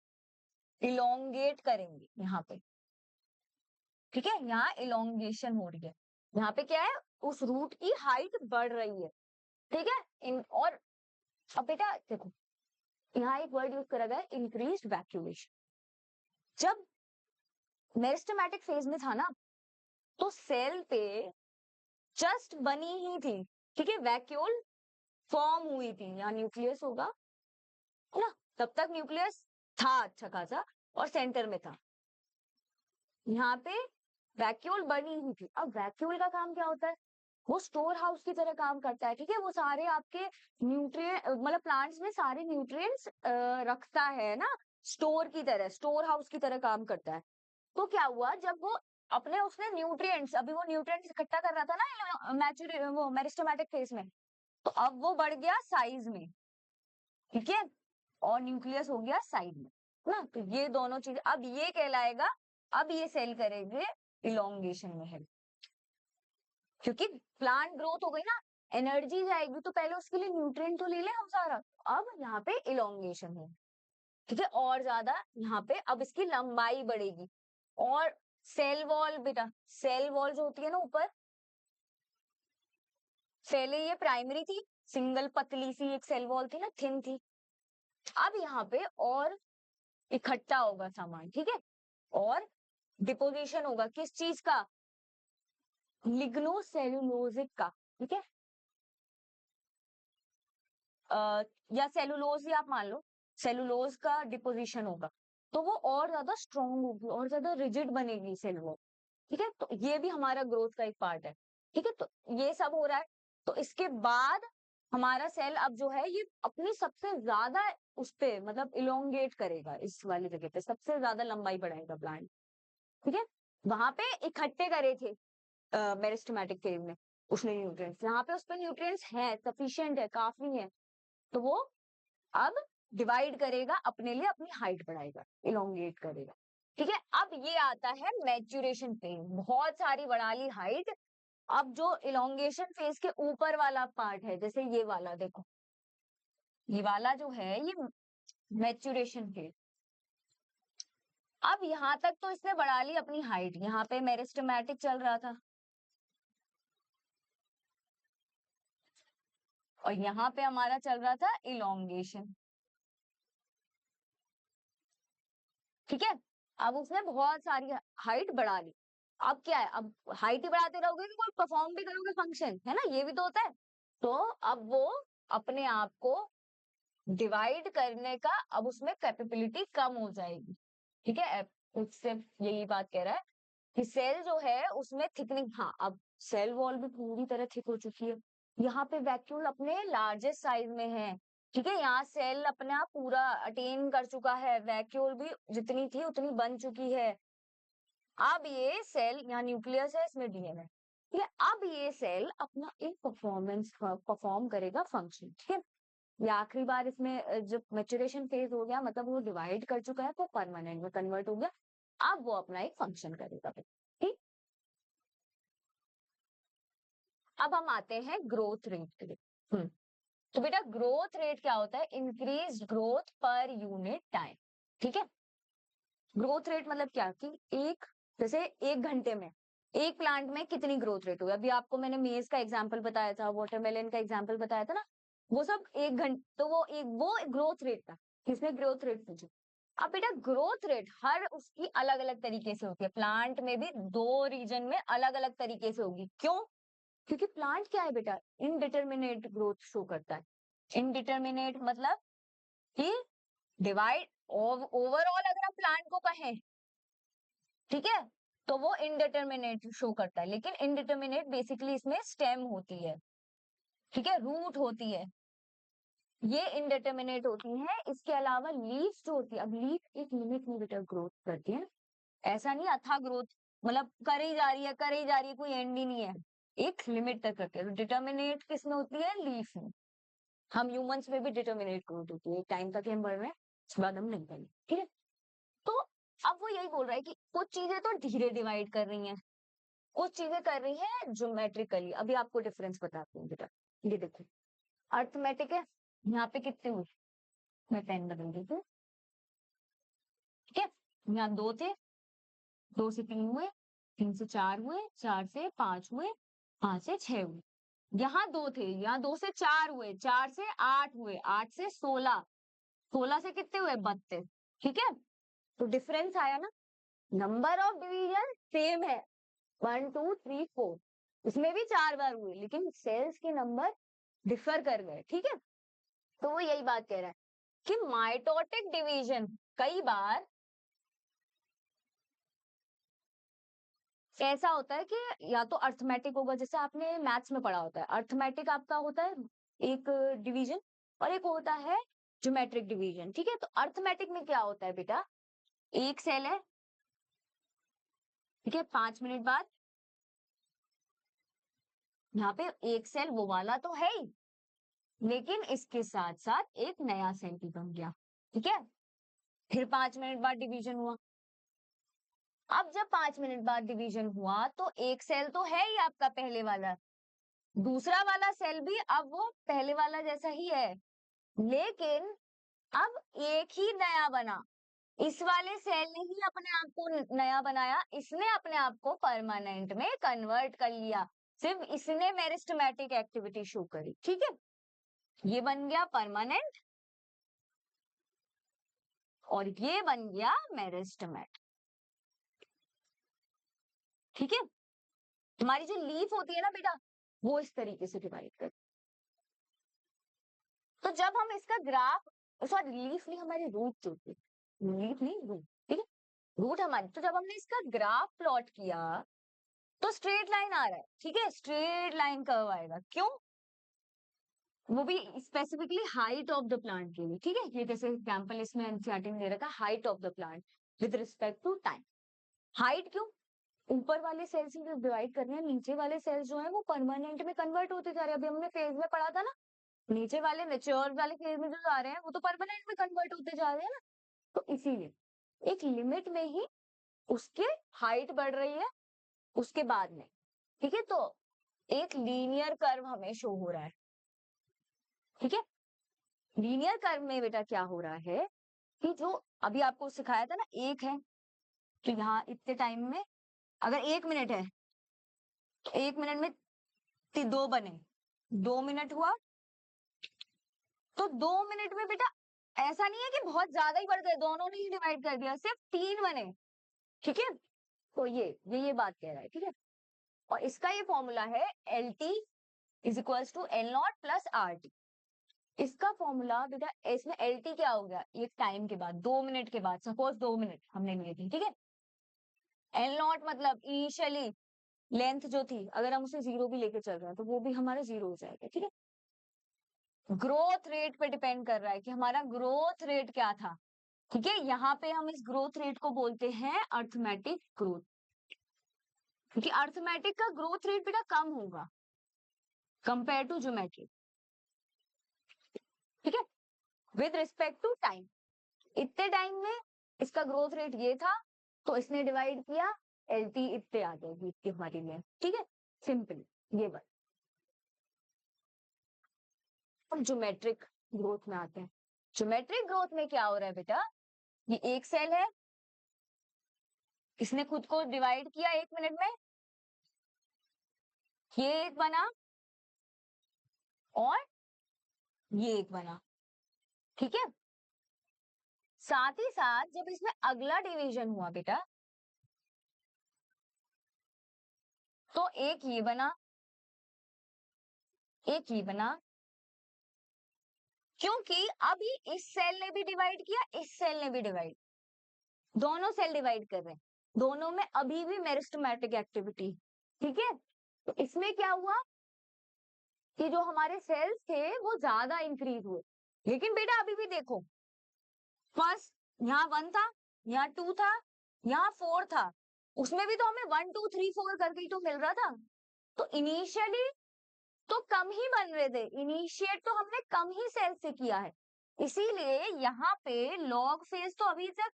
इलोंगेट करेंगे यहाँ पे, ठीक है। यहाँ इलोंगेशन हो रही है, यहाँ पे क्या है, उस रूट की हाइट बढ़ रही है, ठीक है। इन और अब बेटा देखो, यहाँ एक वर्ड यूज करा गया है, इंक्रीज्ड वैक्यूलेशन। जब मेरिस्टेमेटिक फेज में था ना, तो सेल पे जस्ट बनी ही थी, ठीक है, वैक्यूल फॉर्म हुई थी, यहाँ न्यूक्लियस होगा, है ना। तब तक न्यूक्लियस था अच्छा खासा और सेंटर में था, यहाँ पे वैक्यूल बनी हुई थी। अब वैक्यूल का काम क्या होता है, वो स्टोर हाउस की तरह काम करता है, ठीक है। वो सारे आपके न्यूट्रिएंट, मतलब प्लांट्स में सारे न्यूट्रिएंट्स रखता है ना, स्टोर की तरह, स्टोर हाउस की तरह काम करता है। तो क्या हुआ, जब वो अपने उसने न्यूट्रिएंट्स, अभी वो न्यूट्रिएंट्स इकट्ठा कर रहा था ना वो मेरिस्टेमेटिक फेज में, तो अब वो बढ़ गया साइज में, ठीक है, और न्यूक्लियस हो गया साइड में ना। तो ये दोनों चीज, अब ये कहलाएगा, अब ये सेल करेंगे इलोंगेशन में हेल्प, क्योंकि प्लांट ग्रोथ हो गई ना, एनर्जी जाएगी तो पहले उसके लिए न्यूट्रिएंट तो ले ले हम सारा, अब यहाँ पे इलोंगेशन है, ठीक है, और ज्यादा यहाँ पे अब इसकी लंबाई बढ़ेगी। और सेल वॉल बेटा, सेल वॉल जो होती है ना ऊपर, पहले ये प्राइमरी थी, सिंगल पतली सी एक सेल वॉल थी ना, थिन थी, अब यहाँ पे और इकट्ठा होगा सामान, ठीक है, और डिपोजिशन होगा किस चीज का, लिग्नोसेल्यूलोजिक का, ठीक है, या सेलुलोज ही आप मान लो, सेलुलोज का डिपोजिशन होगा, तो वो और ज्यादा स्ट्रॉन्ग होगी, और ज्यादा रिजिड बनेगी सेल वो, ठीक है, तो ये भी हमारा ग्रोथ का एक पार्ट है, ठीक है, तो ये सब हो रहा है। तो इसके बाद हमारा सेल अब जो है ये अपनी सबसे ज्यादा उस पे मतलब इलोंगेट करेगा, इस वाली जगह पे सबसे ज्यादा लंबाई बढ़ाएगा प्लांट, ठीक है, वहां पे इकट्ठे करे थे मेरिस्टेमेटिक फेज में उसने न्यूट्रिएंट्स, यहाँ पे उस पर न्यूट्रिएंट्स है, सफिशिएंट है, काफी है, तो वो अब डिवाइड करेगा अपने लिए, अपनी हाइट बढ़ाएगा, इलोंगेट करेगा, ठीक है। अब ये आता है मैच्यूरेशन फेज, बहुत सारी बढ़ा ली हाइट, अब जो इलोंगेशन फेज के ऊपर वाला पार्ट है, जैसे ये वाला देखो, ये वाला जो है ये मैच्यूरेशन फेज, अब यहाँ तक तो इसने बढ़ा ली अपनी हाइट, यहाँ पे मेरिस्टेमेटिक चल रहा था, और यहाँ पे हमारा चल रहा था इलोंगेशन, ठीक है, अब उसने बहुत सारी हाइट बढ़ा ली, अब क्या है, अब हाइट ही बढ़ाते रहोगे कि कोई परफॉर्म भी करोगे फंक्शन, है ना, ये भी तो होता है, तो अब वो अपने आप को डिवाइड करने का अब उसमें कैपेबिलिटी कम हो जाएगी, ठीक है, उससे यही बात कह रहा है कि सेल जो है उसमें थिकनिंग, हाँ अब सेल वॉल भी पूरी तरह थिक हो चुकी है, यहाँ पे वैक्यूल अपने लार्जेस्ट साइज में है, ठीक है, यहाँ सेल अपना पूरा अटेन कर चुका है, वैक्यूल भी जितनी थी उतनी बन चुकी है, अब ये सेल, यहाँ न्यूक्लियस है, इसमें डीएनए, ठीक है, अब ये सेल अपना एक परफॉर्मेंस परफॉर्म करेगा फंक्शन, ठीक है, ये आखिरी बार इसमें जब मेचुरेशन फेज हो गया, मतलब वो डिवाइड कर चुका है, तो परमानेंट में कन्वर्ट हो गया, अब वो अपना एक फंक्शन करेगा, ठीक। अब हम आते हैं ग्रोथ रेट के लिए। तो बेटा ग्रोथ रेट क्या होता है, increase growth per unit time, ठीक है, ग्रोथ रेट मतलब क्या कि एक, जैसे एक घंटे में एक प्लांट में कितनी ग्रोथ रेट होगी, अभी आपको मैंने मेज का एग्जांपल बताया था, वाटरमेलन का एग्जांपल बताया था ना, वो सब एक घंटे, तो वो ग्रोथ रेट था, किसने ग्रोथ रेट पूछा। अब बेटा ग्रोथ रेट हर उसकी अलग अलग तरीके से होती है, प्लांट में भी दो रीजन में अलग अलग तरीके से होगी, क्यों, क्योंकि प्लांट क्या है बेटा, इनडिटर्मिनेट ग्रोथ शो करता है, इनडिटर्मिनेट मतलब कि डिवाइड, ओवरऑल अगर हम प्लांट को कहें, ठीक है, तो वो इनडिटर्मिनेट शो करता है, लेकिन इनडिटर्मिनेट बेसिकली इसमें स्टेम होती है, ठीक है, रूट होती है, ये इनडिटर्मिनेट होती है, इसके अलावा लीफ जो होती है, अब लीफ एक लिमिट में बेटा ग्रोथ करती है, ऐसा नहीं अथा ग्रोथ, मतलब कर ही जा रही है कर ही जा रही है, कोई एंड ही नहीं है, एक लिमिट तक करती है, तो डिटर्मिनेट किसमें होती है, लीफ में, हम ह्यूमंस में भी डिटर्मिनेट ग्रोथ होती है, एक टाइम तक हम बढ़ रहे हैं, उसके बाद हम नहीं करेंगे, ठीक है, तो अब वो यही बोल रहा है कि कुछ चीजें तो धीरे डिवाइड कर रही हैं, कुछ चीजें कर रही है ज्योमेट्रिकली, अभी आपको डिफरेंस बताती हूँ बेटा, ये देखो, अर्थमेटिक है, यहाँ पे कितने हुए, मैं पेन बदल देती हूँ, ठीक है, यहाँ दो थे, दो से तीन हुए, तीन से चार हुए, चार से पांच हुए, पांच से छह हुए, यहाँ दो थे, यहाँ दो से चार हुए, चार से आठ हुए, आठ से 16, 16 से कितने हुए, 32, ठीक है, तो डिफरेंस आया ना, नंबर ऑफ डिवीजन सेम है, 1 2 3 4, इसमें भी 4 बार हुए, लेकिन सेल्स के नंबर डिफर कर गए, ठीक है, तो वो यही बात कह रहा है कि माइटोटिक डिवीजन कई बार ऐसा होता है कि या तो अर्थमेटिक होगा, जैसे आपने मैथ्स में पढ़ा होता है, अर्थमेटिक आपका होता है एक डिवीजन, और एक होता है ज्योमेट्रिक डिवीजन, ठीक है, तो अर्थमेटिक में क्या होता है बेटा, एक सेल है, ठीक है, 5 मिनट बाद यहाँ पे एक सेल वो वाला तो है ही, लेकिन इसके साथ साथ एक नया सेल भी बन गया। ठीक है, फिर 5 मिनट बाद डिवीजन हुआ। अब जब 5 मिनट बाद डिवीजन हुआ तो एक सेल तो है ही आपका पहले वाला, दूसरा वाला सेल भी अब वो पहले वाला जैसा ही है, लेकिन अब एक ही नया बना। इस वाले सेल ने ही अपने आप को नया बनाया, इसने अपने आप को परमानेंट में कन्वर्ट कर लिया, सिर्फ इसने मेरिस्टेमेटिक एक्टिविटी शो करी। ठीक है, ये बन गया परमानेंट और ये बन गया मेरिस्टेमेटिक। ठीक है, हमारी जो लीफ होती है ना बेटा, वो इस तरीके से डिवाइड कर। तो जब हम इसका ग्राफ, सॉरी लीफ नहीं, हमारी रूट होती है, लीफ नहीं रूट। ठीक है, रूट हमारी। तो जब हमने इसका ग्राफ प्लॉट किया तो स्ट्रेट लाइन आ रहा है। ठीक है, स्ट्रेट लाइन कर्व आएगा, क्यों? वो भी specifically height of the plant के लिए। ठीक है, ये जैसे एग्जांपल इसमें एनसीईआरटी में दे रखा है, height of the plant with respect to time. Height क्यों? ऊपर वाले सेल्स जो डिवाइड कर रहे हैं, नीचे वाले सेल्स जो है वो परमानेंट में कन्वर्ट होते जा रहे हैं। अभी हमने फेज में पढ़ा था ना, नीचे वाले मेच्योर वाले फेज में जो जा रहे हैं वो तो परमानेंट में कन्वर्ट होते जा रहे हैं ना। तो इसीलिए एक लिमिट में ही उसके हाइट बढ़ रही है, उसके बाद में। ठीक है, तो एक लीनियर कर्व हमें शो हो रहा है। ठीक है, लीनियर कर्व में बेटा क्या हो रहा है कि जो अभी आपको सिखाया था ना, एक है तो यहाँ इतने टाइम में, अगर 1 मिनट है तो 1 मिनट में दो बने, 2 मिनट हुआ तो 2 मिनट में बेटा ऐसा नहीं है कि बहुत ज्यादा ही बढ़ गए, दोनों ने ही डिवाइड कर दिया, सिर्फ 3 बने। ठीक है, तो ये बात कह रहा है। ठीक है, और इसका ये फॉर्मूला है L T is equals to L naught plus R T. इसका फॉर्मूला बेटा, इसमें एल टी क्या हो गया, एक टाइम के बाद, 2 मिनट के बाद, सपोज 2 मिनट हमने लिए थे। ठीक है, एल नॉट मतलब इनिशियली लेंथ जो थी, अगर हम उसे 0 भी लेके चल रहे हैं तो वो भी हमारा 0 हो जाएगा। ठीक है, ग्रोथ रेट पे डिपेंड कर रहा है कि हमारा ग्रोथ रेट क्या था। ठीक है, यहाँ पे हम इस ग्रोथ रेट को बोलते हैं अर्थमेटिक ग्रोथ, क्योंकि अर्थमेटिक का ग्रोथ रेट बेटा कम होगा कंपेयर टू ज्योमेट्रिक। ठीक है, विद रिस्पेक्ट टू टाइम, इतने टाइम में इसका ग्रोथ रेट ये था तो इसने डिवाइड किया, एल टी इतने आ जाएगी इसकी हमारी लेंथ। ठीक है, सिंपल ये बात। अब ज्योमेट्रिक ग्रोथ में आते हैं। ज्योमेट्रिक ग्रोथ में क्या हो रहा है बेटा, ये एक सेल है, इसने खुद को डिवाइड किया 1 मिनट में, ये एक बना और ये एक बना। ठीक है, साथ ही साथ जब इसमें अगला डिवीजन हुआ बेटा तो एक ये बना, एक ये बना, क्योंकि अभी इस सेल ने भी डिवाइड किया, इस सेल ने भी डिवाइड, दोनों सेल डिवाइड कर रहे हैं, दोनों में अभी भी मेरिस्टेमेटिक एक्टिविटी। ठीक है, तो इसमें क्या हुआ कि जो हमारे सेल्स थे वो ज्यादा इंक्रीज हुए, लेकिन बेटा अभी भी देखो, फर्स्ट यहाँ 1 था, यहाँ 2 था, यहाँ 4 था, उसमें भी तो हमें 1 2 3 4 करके ही तो मिल रहा था। तो इनिशियली तो कम ही बन रहे थे, इनिशिएट तो हमने कम ही सेल से किया है, इसीलिए यहाँ पे लॉग फेज तो अभी तक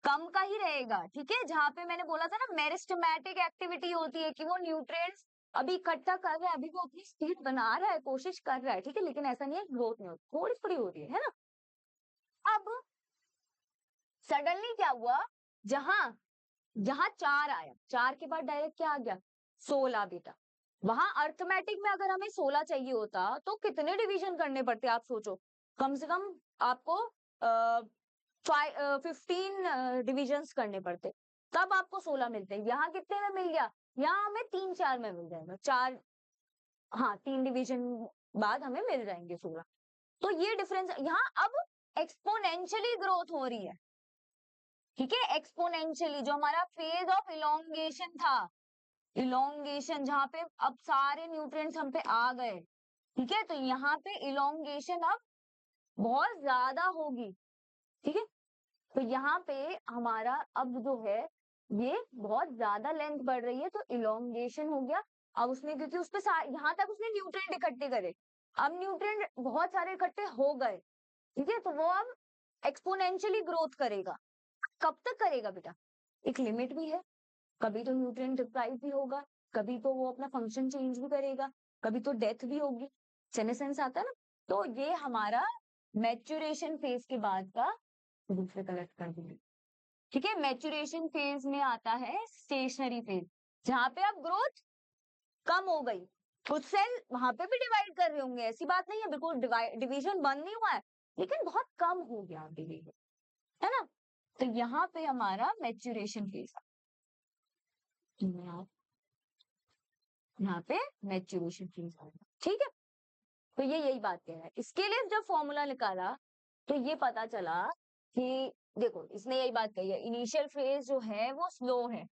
कम का ही रहेगा। ठीक है, जहां पे मैंने बोला था ना मेरिस्टेमेटिक एक्टिविटी होती है कि वो न्यूट्रिएंट्स अभी इकट्ठा कर रहा है, अभी वो अपनी स्पीड बना रहा है, कोशिश कर रहा है। ठीक है, लेकिन ऐसा नहीं है ग्रोथ नहीं होती, थोड़ी थोड़ी हो रही है ना। अब सडनली क्या हुआ, जहां जहां 4 आया, 4 के बाद डायरेक्ट क्या आ गया, 16 बेटा। वहां अर्थमेटिक में अगर हमें 16 चाहिए होता तो कितने डिवीजन करने पड़ते, आप सोचो, कम से कम आपको 15 डिविजन्स करने पड़ते, तब आपको 16 मिलते। यहाँ कितने में मिल गया, यहाँ हमें 3 4 में मिल जाएगा, 4, हाँ 3 डिवीजन बाद हमें मिल जाएंगे 16। तो ये डिफरेंस यहाँ अब एक्सपोनेंशियली ग्रोथ हो रही है। ठीक है, एक्सपोनेंशियली, जो हमारा फेज ऑफ इलोंगेशन था, इलोंगेशन जहां पे अब सारे न्यूट्रिएंट्स हम पे आ गए। ठीक है, तो यहाँ पे इलोंगेशन अब बहुत ज्यादा होगी। ठीक है, तो यहाँ पे हमारा अब जो है ये बहुत ज्यादा लेंथ बढ़ रही है तो इलोंगेशन हो गया। अब उसने, क्योंकि उस पे यहाँ तक उसने न्यूट्रिएंट इकट्ठे करे, अब न्यूट्रिएंट बहुत सारे इकट्ठे हो गए, ठीक है, तो वो अब एक्सपोनेंशियली ग्रोथ करेगा। कब तक करेगा बेटा, एक लिमिट भी है, कभी तो न्यूट्रिएंट डिप्राइव भी होगा, कभी तो वो अपना फंक्शन चेंज भी करेगा, कभी तो डेथ भी होगी। सेनेसेंस आता है ना। तो ये हमारा मैच्योरेशन फेज के बाद का, दूसरे कलेक्ट कर दूंगी, ठीक है। मैच्योरेशन फेज में आता है स्टेशनरी फेज, जहां पे अब ग्रोथ कम हो गई, कुछ सेल वहां पे भी डिवाइड कर रहे होंगे, ऐसी बात नहीं है, बिल्कुल डिवीजन बंद नहीं हुआ है, लेकिन बहुत कम हो गया डिवीजन, है ना। तो यहाँ पे हमारा मैच्योरेशन फेज, यहाँ पे मैच्योरेशन फेज आ गया, ठीक है। तो ये यही बात कह रहा है। इसके लिए जब फॉर्मूला निकाला तो ये पता चला कि देखो इसने यही बात कही है, इनिशियल फेज जो है वो स्लो है,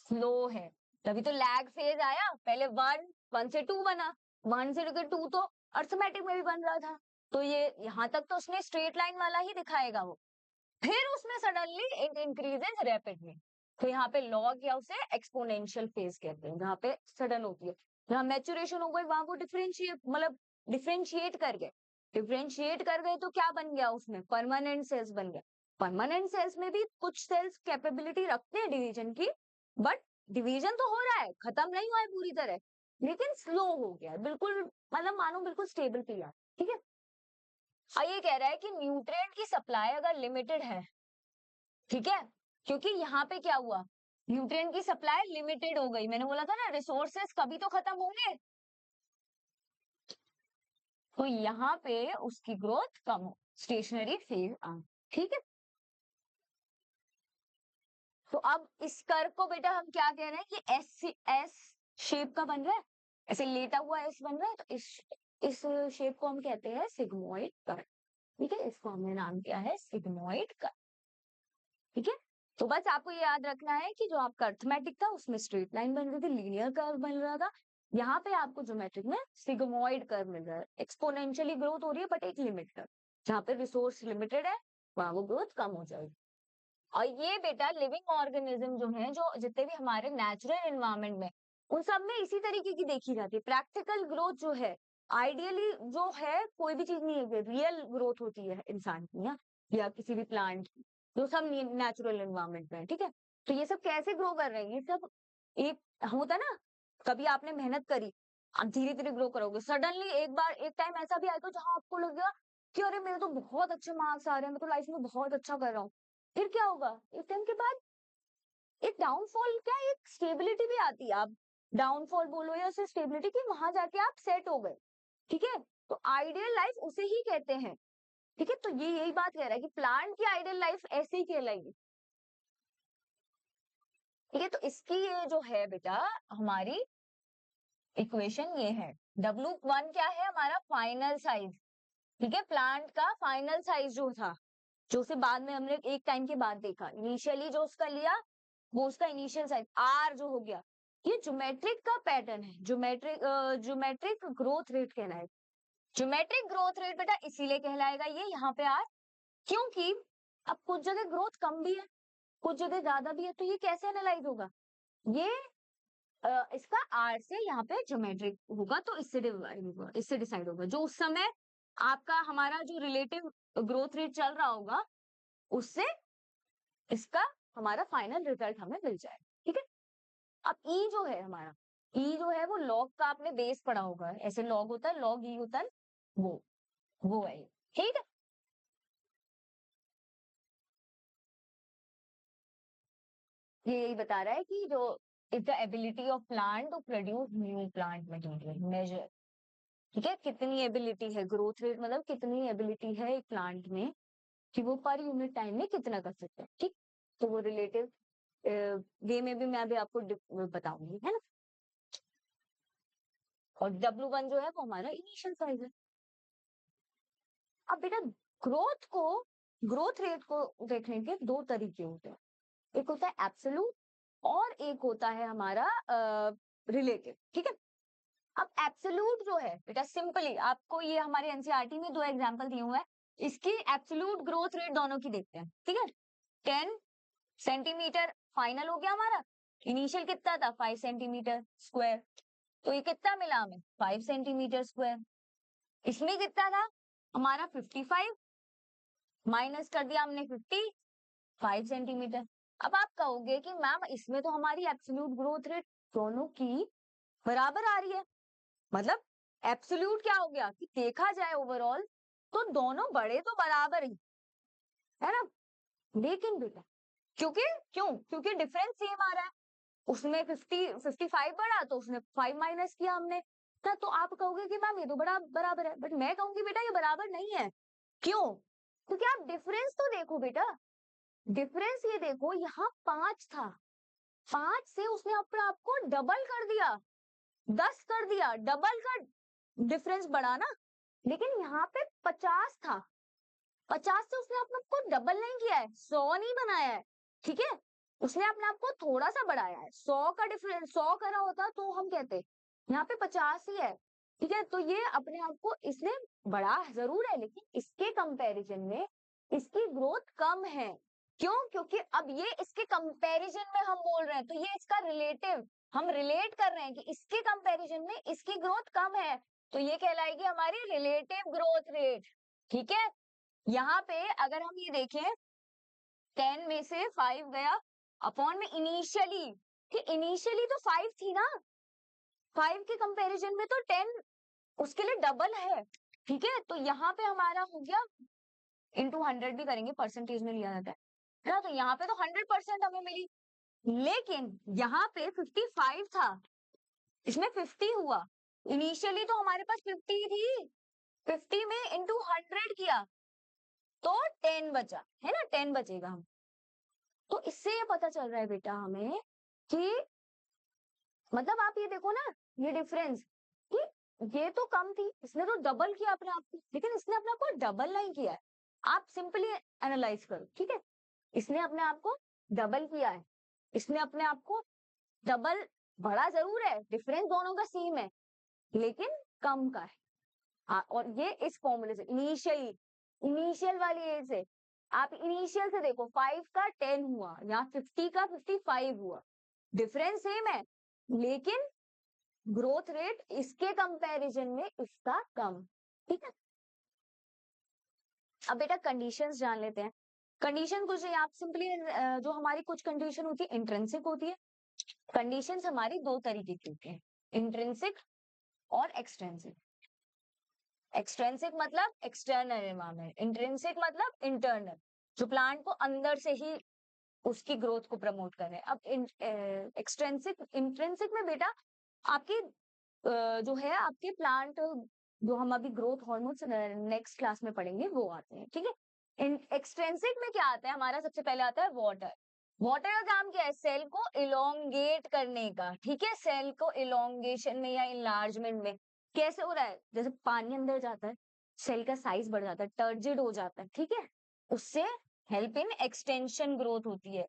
स्लो है, तभी तो लैग फेज आया, पहले वन से टू बना, वन से लेकर टू तो अर्थमेटिक में भी बन रहा था, तो ये यहाँ तक तो उसने स्ट्रेट लाइन वाला ही दिखाएगा वो, फिर उसमें सडनली इट इंक्रीजेस रैपिडली, तो यहाँ पे लॉग या उसे एक्सपोनेंशियल फेज कहते हैं, जहाँ पे सडन होती है। जहाँ मैच्योरेशन हो गई वहां वो डिफरेंशिएट, मतलब डिफरेंशिएट कर गए तो क्या बन गया, उसमें परमानेंट सेल्स बन गया। परमानेंट सेल्स में भी कुछ सेल्स कैपेबिलिटी रखते हैं डिवीजन की, बट डिवीजन तो हो रहा है, खत्म नहीं हुआ है पूरी तरह, लेकिन स्लो हो गया है, बिल्कुल मतलब मानो बिल्कुल स्टेबल पीरियड, ठीक है। और ये कह रहा है कि न्यूट्रिएंट की सप्लाई अगर लिमिटेड है, ठीक है, क्योंकि यहाँ पे क्या हुआ, न्यूट्रिएंट की सप्लाई लिमिटेड हो गई, मैंने बोला था ना रिसोर्सेस कभी तो खत्म होंगे, तो यहाँ पे उसकी ग्रोथ कम हो, स्टेशनरी फेज आ, ठीक है। तो अब इस कर्व को बेटा हम क्या कह रहे हैं, ये एस शेप का बन रहा है, ऐसे लेटा हुआ एस बन रहा है, तो इस शेप को हम कहते हैं सिग्मोइड कर्व, ठीक है, इसको हमने नाम दिया है सिग्मोइड कर्व, ठीक है। तो बस आपको ये याद रखना है कि जो आपका अर्थमेटिक था उसमें स्ट्रेट लाइन बन रही थी, लीनियर कर्व बन रहा था, यहाँ पे आपको ज्योमेट्रिक में सिग्मोइड कर्व मिल रहा है, एक्सपोनेंशियली ग्रोथ हो रही है बट एक लिमिट तक, जहाँ पे रिसोर्स लिमिटेड है वहां वो ग्रोथ कम हो जाएगी। और ये बेटा लिविंग ऑर्गेनिज्म जो है, जो जितने भी हमारे नेचुरल एनवायरनमेंट में, उन सब में इसी तरीके की देखी जाती है। प्रैक्टिकल ग्रोथ जो है, आइडियली जो है कोई भी चीज नहीं है, रियल ग्रोथ होती है इंसान की या किसी भी प्लांट की, जो सब नेचुरल एनवायरनमेंट में है, ठीक है। तो ये सब कैसे ग्रो कर रहे हैं, ये सब एक होता है ना, कभी आपने मेहनत करी, आप धीरे धीरे ग्रो करोगे, सडनली एक बार एक टाइम ऐसा भी आएगा जहां आपको लगेगा कि अरे मेरे तो बहुत अच्छे मार्क्स आ रहे हैं, मैं तो लाइफ में बहुत अच्छा कर रहा हूँ, फिर क्या होगा, एक टाइम के बाद एक डाउनफॉल, क्या एक स्टेबिलिटी भी आती है, आप डाउनफॉल बोलो या उसे स्टेबिलिटी, की वहां जाके आप सेट हो गए, ठीक है। तो आइडियल लाइफ उसे ही कहते हैं, ठीक है। तो ये यही बात कह रहा है कि प्लांट की आइडियल लाइफ ऐसे ही कहलाएगी, ठीक है। तो इसकी ये जो है बेटा हमारी इक्वेशन ये है, W1 क्या है हमारा फाइनल साइज, ठीक है, प्लांट का फाइनल साइज जो था, जो उसे बाद में हमने एक टाइम के बाद देखा, इनिशियली जो उसका लिया वो उसका इनिशियल साइज आर जो हो गया, ये ज्योमेट्रिक का पैटर्न है, ज्योमेट्रिक ग्रोथ रेट कहलाएगा। ज्योमेट्रिक ग्रोथ रेट बेटा इसीलिए कहलाएगा ये यहाँ पे आर, क्योंकि अब कुछ जगह ग्रोथ कम भी है, कुछ जगह ज्यादा भी है, तो ये कैसे एनालाइज होगा, ये इसका आर से यहाँ पे ज्योमेट्रिक होगा, तो इससे डिवाइड होगा, इससे डिसाइड होगा, जो उस समय आपका हमारा जो रिलेटिव ग्रोथ रेट चल रहा होगा उससे इसका हमारा फाइनल रिजल्ट हमें मिल जाए, ठीक है। अब ई जो है हमारा, ई जो है वो लॉग का आपने बेस पढ़ा होगा, ऐसे लॉग होता है, लॉग ई होता है, वो है, ठीक है। ये यही बता रहा है कि जो is the ability of plant to produce new plant material measure, ठीक है, कितनी एबिलिटी है, ग्रोथ रेट मतलब कितनी एबिलिटी है एक प्लांट में कि वो पर यूनिट टाइम में कितना कर सकते हैं, ठीक। तो वो रिलेटिव वे में भी मैं अभी आपको बताऊंगी, है ना। और W1 जो है वो हमारा इनिशियल साइज है। अब बेटा ग्रोथ रेट को देखने के दो तरीके होते हैं, एक होता है एब्सोल्यूट और एक होता है हमारा रिलेटिव, ठीक है। अब एब्सोल्यूट जो है बेटा सिंपली आपको ये हमारे एनसीईआरटी में दो एग्जांपल दिए हुए हैं, इसकी एब्सोल्यूट ग्रोथ रेट दोनों की देखते हैं, ठीक है। 10 सेंटीमीटर फाइनल हो गया हमारा, इनिशियल कितना था 5 सेंटीमीटर स्क्वायर, तो ये कितना मिला हमें 5 सेंटीमीटर स्क्वायर। इसमें कितना था हमारा 55, माइनस कर दिया हमने 50, 5 सेंटीमीटर। अब आप कहोगे कि मैम इसमें तो हमारी एब्सोल्यूट ग्रोथ रेट दोनों की बराबर आ रही है, मतलब एब्सोल्यूट क्या हो गया कि देखा जाए ओवरऑल तो दोनों बड़े तो बराबर ही है ना। लेकिन बेटा क्योंकि क्योंकि डिफरेंस सेम आ रहा है, उसमें 55 बढ़ा तो उसने 5 माइनस किया हमने ना, तो आप कहोगे कि मैम ये तो बड़ा बराबर है, बट मैं कहूंगी बेटा ये बराबर नहीं है। क्यों? क्योंकि आप डिफरेंस तो देखो बेटा, डिफरेंस ये देखो, यहाँ 5 था, 5 से उसने अपने आप को डबल कर दिया, 10 कर दिया, डबल का डिफरेंस बढ़ा ना। लेकिन यहाँ पे 50 था, 50 से उसने अपने आप को डबल नहीं किया है, 100 नहीं बनाया है, ठीक है, उसने अपने आप को थोड़ा सा बढ़ाया है, 100 का डिफरेंस 100 करा होता तो हम कहते यहाँ पे 50 ही है, ठीक है। तो ये अपने आप को इसने बढ़ा जरूर है, लेकिन इसके कंपैरिजन में इसकी ग्रोथ कम है। क्यों? क्योंकि अब ये इसके कंपैरिजन में हम बोल रहे हैं, तो ये इसका रिलेटिव, हम रिलेट कर रहे हैं कि इसके कंपैरिजन में इसकी ग्रोथ कम है, तो ये कहलाएगी हमारी रिलेटिव ग्रोथ रेट, ठीक है। यहाँ पे अगर हम ये देखें 10 में से 5 गया अपॉन में इनिशियली, कि इनिशियली तो 5 थी ना, 5 के कंपैरिजन में तो 10 उसके लिए डबल है, ठीक है। तो यहाँ पे हमारा हो गया इंटू 100 भी करेंगे, परसेंटेज में लिया जाता है ना, तो यहाँ पे तो 100% हमें मिली। लेकिन यहाँ पे 55 था, इसमें 50 हुआ, इनिशियली तो हमारे पास 50 थी, 50 में इंटू 100 किया तो 10 बचा है ना, 10 बचेगा हम। तो इससे ये पता चल रहा है बेटा हमें कि मतलब आप ये देखो ना, ये डिफरेंस कि ये तो कम थी, इसने तो डबल किया अपने आप को, लेकिन इसने अपने आप को डबल नहीं किया है। आप सिंपली एनालाइज करो, ठीक है, इसने अपने आप को डबल किया है, इसने अपने आप को डबल, बड़ा जरूर है, डिफरेंस दोनों का सेम है, लेकिन कम का है। और ये इस फॉर्मूले से इनिशियल वाली एज से, आप इनिशियल से देखो 5 का 10 हुआ, यहाँ 50 का 55 हुआ, डिफरेंस सेम है, लेकिन ग्रोथ रेट इसके कंपैरिजन में इसका कम, ठीक है। अब बेटा कंडीशंस जान लेते हैं। कंडीशन कुछ नहीं, आप सिंपली जो हमारी कुछ कंडीशन होती है इंट्रिंसिक होती है। कंडीशंस हमारी दो तरीके की होती है, इंट्रिंसिक और एक्सट्रिंसिक। एक्सट्रिंसिक मतलब एक्सटर्नल एनवायरनमेंट, इंट्रिंसिक मतलब इंटरनल, जो प्लांट को अंदर से ही उसकी ग्रोथ को प्रमोट कर रहे हैं। अब एक्सट्रिंसिक इंट्रिंसिक में बेटा आपकी जो है आपके प्लांट, जो हम अभी ग्रोथ हार्मोन्स नेक्स्ट क्लास में पढ़ेंगे वो आते हैं, ठीक है। एक्सट्रिंसिक में क्या आता है हमारा, सबसे पहले आता है वाटर। वाटर का काम क्या है, सेल को इलोंगेट करने का, ठीक है, सेल को इलोंगेशन में या इनलार्जमेंट में कैसे हो रहा है, जैसे पानी अंदर जाता है सेल का साइज बढ़ जाता है, टर्जिड हो जाता है, ठीक है, उससे हेल्प इन एक्सटेंशन ग्रोथ होती है,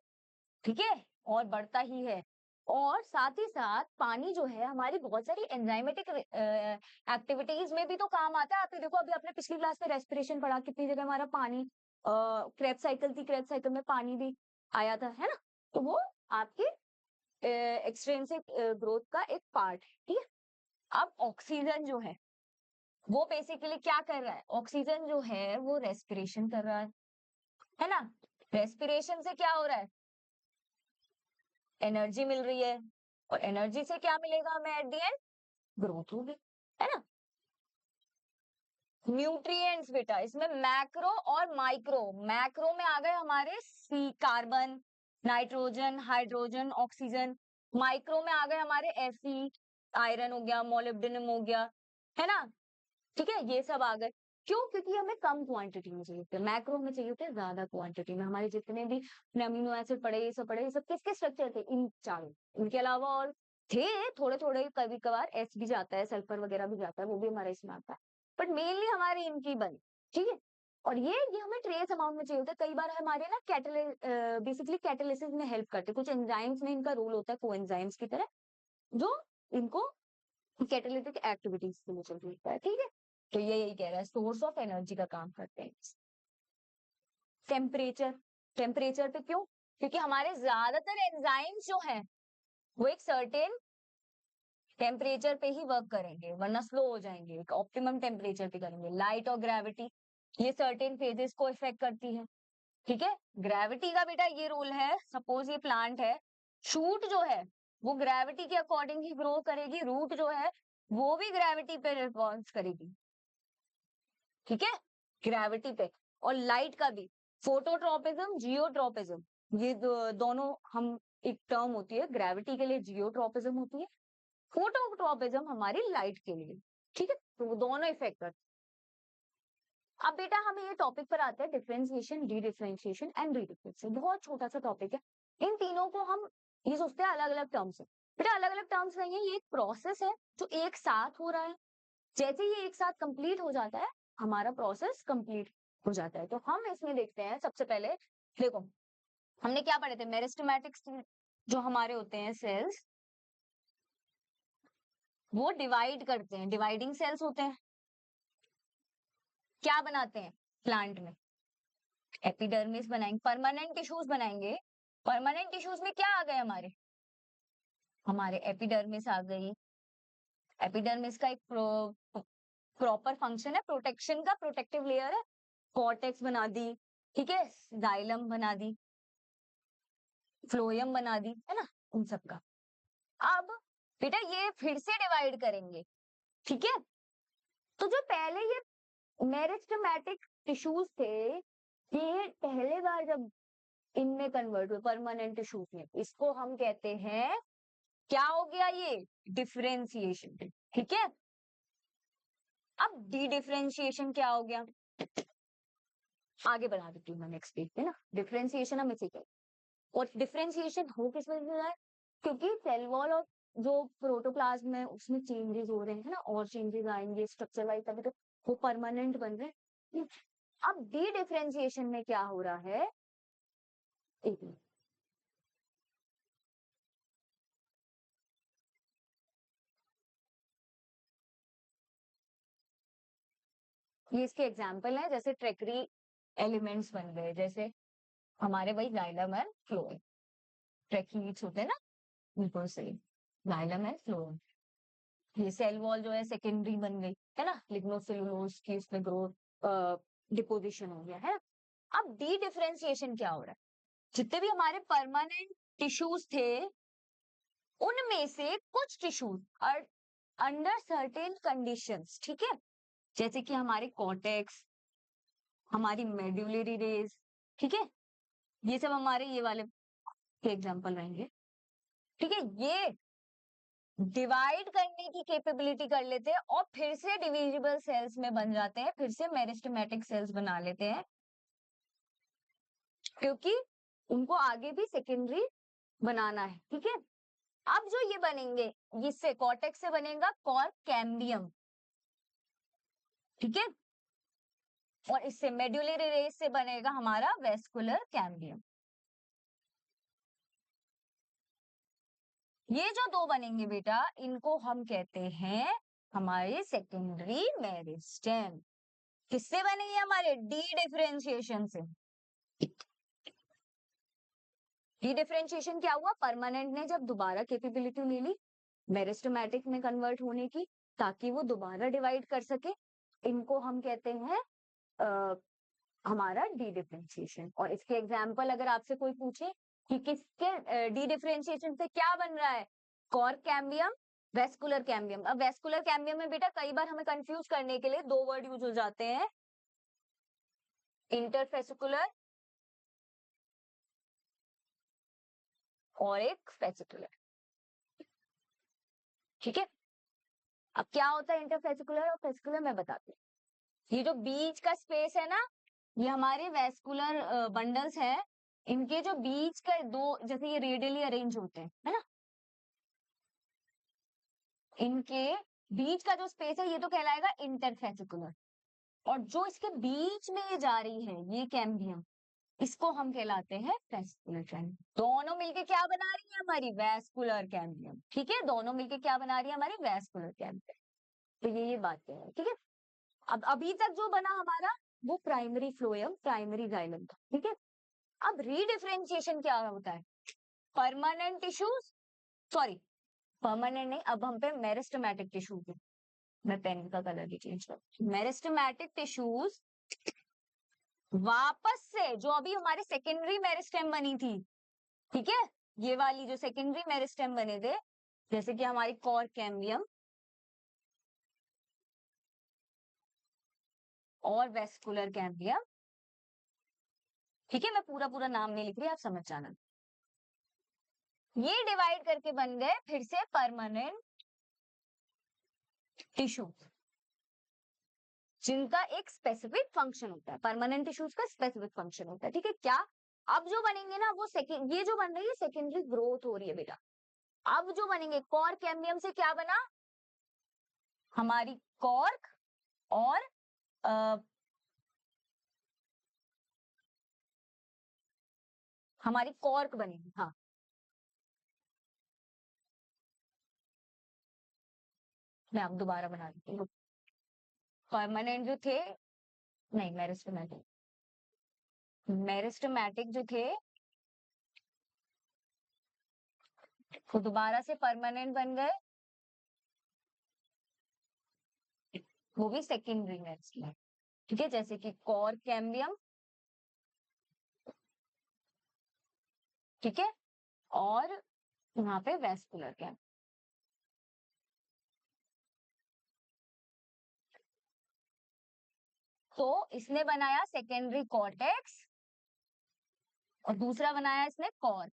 ठीक है, और बढ़ता ही है। और साथ ही साथ पानी जो है हमारी बहुत सारी एंजाइमेटिक एक्टिविटीज में भी तो काम आता है। आप ये देखो अभी आपने पिछली क्लास में रेस्पिरेशन पढ़ा, कितनी जगह हमारा पानी क्रेब्स साइकिल थी, क्रेब्स साइकिल में पानी भी आया था, है ना, तो वो आपकी एक्सट्रिंसिक ग्रोथ का एक पार्ट है, ठीक है। अब ऑक्सीजन जो है वो बेसिकली क्या कर रहा है, ऑक्सीजन जो है वो रेस्पिरेशन कर रहा है ना, रेस्पिरेशन से क्या हो रहा है, एनर्जी मिल रही है, और एनर्जी से क्या मिलेगा हमें एट द एंड, ग्रोथ होगी, है ना। न्यूट्रिएंट्स बेटा इसमें मैक्रो और माइक्रो, मैक्रो में आ गए हमारे C carbon, nitrogen, hydrogen, oxygen, micro में आ गए हमारे एफई, आयरन हो गया, मोलिब्डेनम हो गया, है ना, ठीक है, ये सब आ गए। क्यों? क्योंकि हमें कम क्वांटिटी में चाहिए थे, मैक्रो में चाहिए थे ज्यादा क्वांटिटी में। हमारे जितने भी अमीनो एसिड पड़े, ये सब पड़े, ये सब किसके स्ट्रक्चर थे, इन चारों, इनके अलावा और थे थोड़े थोड़े, कभी कभार एस भी जाता है, सल्फर वगैरह भी जाता है, वो भी हमारे इसमें आता है, बट मेनली हमारे इनकी बनी, ठीक है। और ये हमें ट्रेस अमाउंट में चाहिए होता है, कई बार हमारे ना बेसिकली कैटालिसिस में हेल्प करते हैं, कुछ एंजाइम्स में इनका रोल होता है कोएंजाइम्स की तरह, जो इनको कैटालिटिक एक्टिविटीज के लिए चाहिए होता है, ठीक है। तो ये यही कह रहा है सोर्स ऑफ एनर्जी का काम करते हैं। टेम्परेचर, टेम्परेचर पे क्यों, क्योंकि हमारे ज्यादातर एंजाइम्स जो हैं वो एक सर्टेन टेम्परेचर पे ही वर्क करेंगे, वरना स्लो हो जाएंगे। एक ऑप्टिमम टेम्परेचर पे करेंगे। लाइट और ग्रेविटी ये सर्टेन फेजेस को इफेक्ट करती है, ठीक है। ग्रेविटी का बेटा ये रोल है, सपोज ये प्लांट है, शूट जो है वो ग्रेविटी के अकॉर्डिंग ही ग्रो करेगी, रूट जो है वो भी ग्रेविटी पे रिस्पॉन्स करेगी, ठीक है, ग्रेविटी पे। और लाइट का भी, फोटोट्रोपिज्म, जियोट्रोपिज्म, ये दोनों हम एक टर्म होती है, ग्रेविटी के लिए जियोट्रोपिज्म होती है, फोटोट्रोपिज्म हमारी लाइट के लिए, ठीक है। तो वो दोनों इफेक्ट करते हैं। अब बेटा हमें ये टॉपिक पर आते हैं, डिफरेंशिएशन, डी डिफरेंशिएशन एंड रीडिफरेंशिएशन। बहुत छोटा सा टॉपिक है। इन तीनों को हम ये सोचते हैं अलग अलग टर्म्स है। बेटा अलग अलग टर्म्स नहीं है, ये एक प्रोसेस है जो एक साथ हो रहा है। जैसे ये एक साथ कंप्लीट हो जाता है, हमारा प्रोसेस कंप्लीट हो जाता है। तो हम इसमें देखते हैं सबसे पहले, देखो हमने क्या पढ़े थे, मेरिस्टेमेटिक्स जो हमारे होते हैं सेल्स, वो डिवाइड करते हैं, डिवाइडिंग सेल्स होते हैं। क्या बनाते हैं प्लांट में, एपिडर्मिस बनाएंगे, परमानेंट टिश्यूज बनाएंगे। परमानेंट टिश्यूज में क्या आ गए हमारे एपिडर्मिस आ गई। एपिडर्मिस का एक प्रॉपर फंक्शन है प्रोटेक्शन का, प्रोटेक्टिव लेयर है। कॉर्टेक्स बना दी, ठीक है, जाइलम बना दी, फ्लोएम बना दी, है ना, उन सब का। अब बेटा ये फिर से डिवाइड करेंगे, ठीक है। तो जो पहले ये मेरिस्टेमेटिक टिश्यूज थे, ये पहले बार जब इनमें कन्वर्ट हुए परमानेंट टिश्यूज में, इसको हम कहते हैं, क्या हो गया ये, डिफरेंशिएशन, ठीक है। अब डी डिफरेंशिएशन क्या हो गया, आगे बढ़ा देती हूँ मैं नेक्स्ट पेज पे ना। डिफरेंशिएशन हम इसे कहते हैं। और डिफरेंशिएशन हो किस वजह से रहा है, क्योंकि सेल वॉल और जो प्रोटोप्लाज्म है उसमें चेंजेस हो रहे हैं ना, और चेंजेस आएंगे स्ट्रक्चर वाइज, तभी तो वो परमानेंट बन रहे हैं। अब डी डिफरेंशिएशन में क्या हो रहा है, एक मिनट, ये इसके एग्जाम्पल है, जैसे ट्रेकरी एलिमेंट्स बन गए, जैसे हमारे वही जाइलम एंड फ्लोएम, ट्रेकीट्स होते हैं ना, बिल्कुल सही, जाइलम एंड फ्लोएम। ये सेल वॉल जो है सेकेंडरी बन गई, है ना, लिग्नोसेलुलोज की उसमें ग्रोथ डिपोजिशन हो गया है। अब डी डिफरेंशिएशन क्या हो रहा है, जितने भी हमारे परमानेंट टिश्यूज थे उनमें से कुछ टिश्यूज अंडर सर्टेन कंडीशंस, ठीक है, जैसे कि हमारे कॉर्टेक्स, हमारी मेडुलरी रेज, ठीक है, ये सब हमारे ये वाले के एग्जांपल रहेंगे, ठीक है। ये डिवाइड करने की कैपेबिलिटी कर लेते हैं और फिर से डिविजिबल सेल्स में बन जाते हैं, फिर से मेरिस्टेमेटिक सेल्स बना लेते हैं, क्योंकि उनको आगे भी सेकेंडरी बनाना है, ठीक है। अब जो ये बनेंगे, इससे कॉर्टेक्स से बनेगा कॉर्क कैम्बियम, ठीक है, और इससे मेडुलरी रेस से बनेगा हमारा वेस्कुलर कैम्बियम। ये जो दो बनेंगे बेटा, इनको हम कहते हैं हमारे सेकेंडरी मेरिस्टेम। किससे बनेंगे, हमारे डी डिफरेंशिएशन से। डी डिफरेंशिएशन क्या हुआ, परमानेंट ने जब दोबारा कैपेबिलिटी ले ली मेरिस्टेमेटिक में कन्वर्ट होने की, ताकि वो दोबारा डिवाइड कर सके, इनको हम कहते हैं हमारा डी डिफरेंशिएशन। और इसके एग्जाम्पल अगर आपसे कोई पूछे कि किसके डी डिफरेंशिएशन से क्या बन रहा है, कॉर्क कैम्बियम, वेस्कुलर कैम्बियम। अब वेस्कुलर कैम्बियम में बेटा कई बार हमें कंफ्यूज करने के लिए दो वर्ड यूज हो जाते हैं, इंटरफेसिकुलर और एक फेसिकुलर, ठीक है। अब क्या होता है इंटरफेसिकुलर और फेसिकुलर, मैं बताती हूँ। ये जो बीच का स्पेस है ना, ये हमारे वेस्कुलर बंडल्स है, इनके जो बीच का दो, जैसे ये रेडियली अरेंज होते हैं, है ना, इनके बीच का जो स्पेस है ये तो कहलाएगा इंटरफेसिकुलर। और जो इसके बीच में ये जा रही है ये कैम्बियम, इसको हम कहलाते हैं वेस्कुलर कैम्बियम। दोनों मिलके क्या बना रही है, हमारी वेस्कुलर कैम्बियम, ठीक है, दोनों मिलके क्या बना रही है, हमारी वेस्कुलर कैम्बियम। तो ये बातें हैं, ठीक है। अब अभी तक जो बना हमारा वो प्राइमरी फ्लोएम, प्राइमरी जाइलम था, ठीक है। अब रीडिफरेंशिएशन क्या होता है? परमानेंट टिश्यूज, सॉरी परमानेंट नहीं, अब हम पे मेरिस्टेमेटिक टिश्यू पे, मैं पेन का कलर भी चेंज कर, मेरिस्टेमेटिक टिश्यूज वापस से जो अभी हमारे सेकेंडरी मेरिस्टेम बनी थी, ठीक है, ये वाली जो सेकेंडरी मेरिस्टेम बने थे, जैसे कि हमारी कोर कैम्बियम और वेस्कुलर कैम्बियम, ठीक है, मैं पूरा पूरा नाम नहीं लिख रही, आप समझ जाना, ये डिवाइड करके बन गए फिर से परमानेंट टिश्यू, जिनका एक स्पेसिफिक फंक्शन होता है। परमानेंट टिश्यूज का स्पेसिफिक फंक्शन होता है, ठीक है। क्या अब जो बनेंगे ना वो सेकेंड, ये जो बन रही है सेकेंडरी ग्रोथ हो रही है बेटा। अब जो बनेंगे कॉर कैम्बियम से क्या बना, हमारी कॉर्क और हमारी कॉर्क बनेगी, हाँ मैं अब दोबारा बना देती हूँ। परमानेंट जो थे, नहीं मेरिस्टेमेटिक, मेरिस्टेमेटिक जो थे वो दोबारा से परमानेंट बन गए, वो भी सेकेंडरी मेरिस्टेमेटिक, ठीक है, जैसे कि कॉर कैम्बियम, ठीक है, और यहाँ पे वेस्कुलर कैम्बियम। तो इसने बनाया सेकेंडरी कॉर्टेक्स और दूसरा बनाया इसने कॉर्क।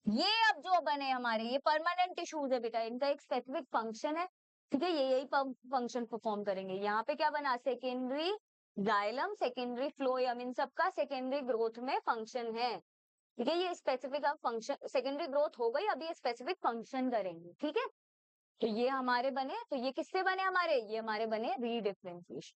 ये अब जो बने हमारे ये परमानेंट टिश्यूज है बेटा, इनका एक स्पेसिफिक फंक्शन है, ठीक है, ये यही फंक्शन परफॉर्म करेंगे। यहाँ पे क्या बना, सेकेंडरी जाइलम, सेकेंडरी फ्लोएम, इन सबका सेकेंडरी ग्रोथ में फंक्शन है, ठीक है। ये स्पेसिफिक अब फंक्शन, सेकेंडरी ग्रोथ हो गई, अब ये स्पेसिफिक फंक्शन करेंगे, ठीक है। तो ये हमारे बने, तो ये किससे बने हमारे, ये हमारे बने रीडिफरेंशिएशन,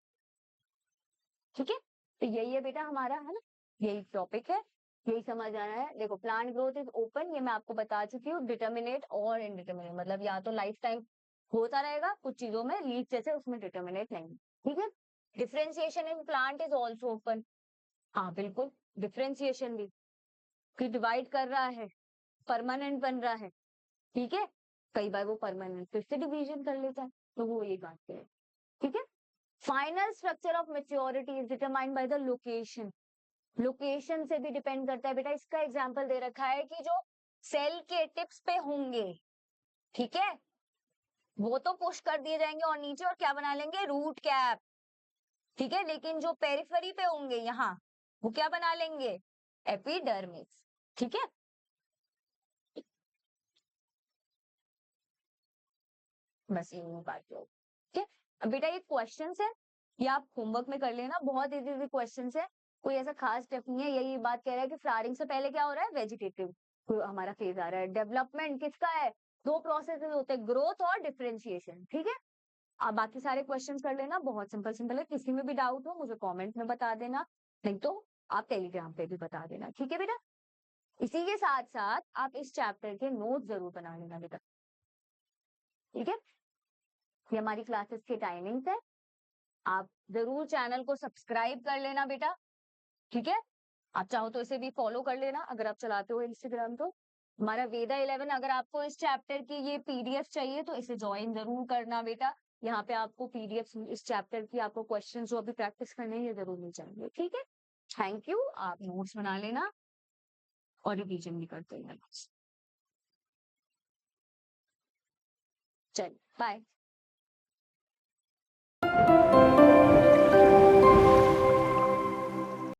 ठीक है। तो यही है बेटा हमारा, है ना, यही टॉपिक है, यही समझ आना है। देखो प्लांट ग्रोथ इज ओपन, ये मैं आपको बता चुकी हूँ, डिटर्मिनेट और इनडिटर्मिनेट, मतलब या तो लाइफ टाइम होता रहेगा कुछ चीजों में, लीफ जैसे उसमें डिटर्मिनेट नहीं, ठीक है। Differentiation in plant is also open, हाँ बिल्कुल, डिफरेंशिएशन भी कि डिवाइड कर रहा है, परमानेंट बन रहा है, ठीक है, कई बार वो परमानेंट फिर से डिवीजन कर लेता है, तो वो ये बात है, ठीक है। Final structure of maturity is determined by the location, location से भी डिपेंड करता है बेटा। इसका एग्जांपल दे रखा है कि जो सेल के टिप्स पे होंगे, ठीक है, वो तो पुश कर दिए जाएंगे और नीचे और क्या बना लेंगे, रूट कैप, ठीक है, लेकिन जो पेरिफेरी पे होंगे यहाँ, वो क्या बना लेंगे, एपिडर्मिस, ठीक है। बस ये बात है, ठीक है। अब बेटा ये क्वेश्चंस है, ये आप होमवर्क में कर लेना, बहुत इजी इजी क्वेश्चंस है, कोई ऐसा खास स्टेप नहीं है। यही बात कह रहा है कि फ्लावरिंग से पहले क्या हो रहा है, वेजिटेटिव हमारा फेज आ रहा है। डेवलपमेंट किसका है, दो प्रोसेसेस होते हैं, ग्रोथ और डिफरेंशिएशन, ठीक है। आप बाकी सारे क्वेश्चंस कर लेना, बहुत सिंपल सिंपल है। किसी में भी डाउट हो मुझे कमेंट में बता देना, नहीं तो आप टेलीग्राम पे भी बता देना, ठीक है बेटा। इसी के साथ साथ आप इस चैप्टर के नोट जरूर बना लेना बेटा, ठीक है। ये हमारी क्लासेस की टाइमिंग्स है, आप जरूर चैनल को सब्सक्राइब कर लेना बेटा, ठीक है। आप चाहो तो इसे भी फॉलो कर लेना अगर आप चलाते हो इंस्टाग्राम, तो हमारा वेदा 11, अगर आपको इस चैप्टर की ये पीडीएफ चाहिए तो इसे ज्वाइन जरूर करना बेटा। यहाँ पे आपको पीडीएफ इस चैप्टर की, आपको क्वेश्चन जो अभी प्रैक्टिस करने हैं ये जरूर मिल जाएंगे, ठीक है। थैंक यू, आप नोट्स बना लेना और रिवीजन भी करते रहना। चलिए बाय।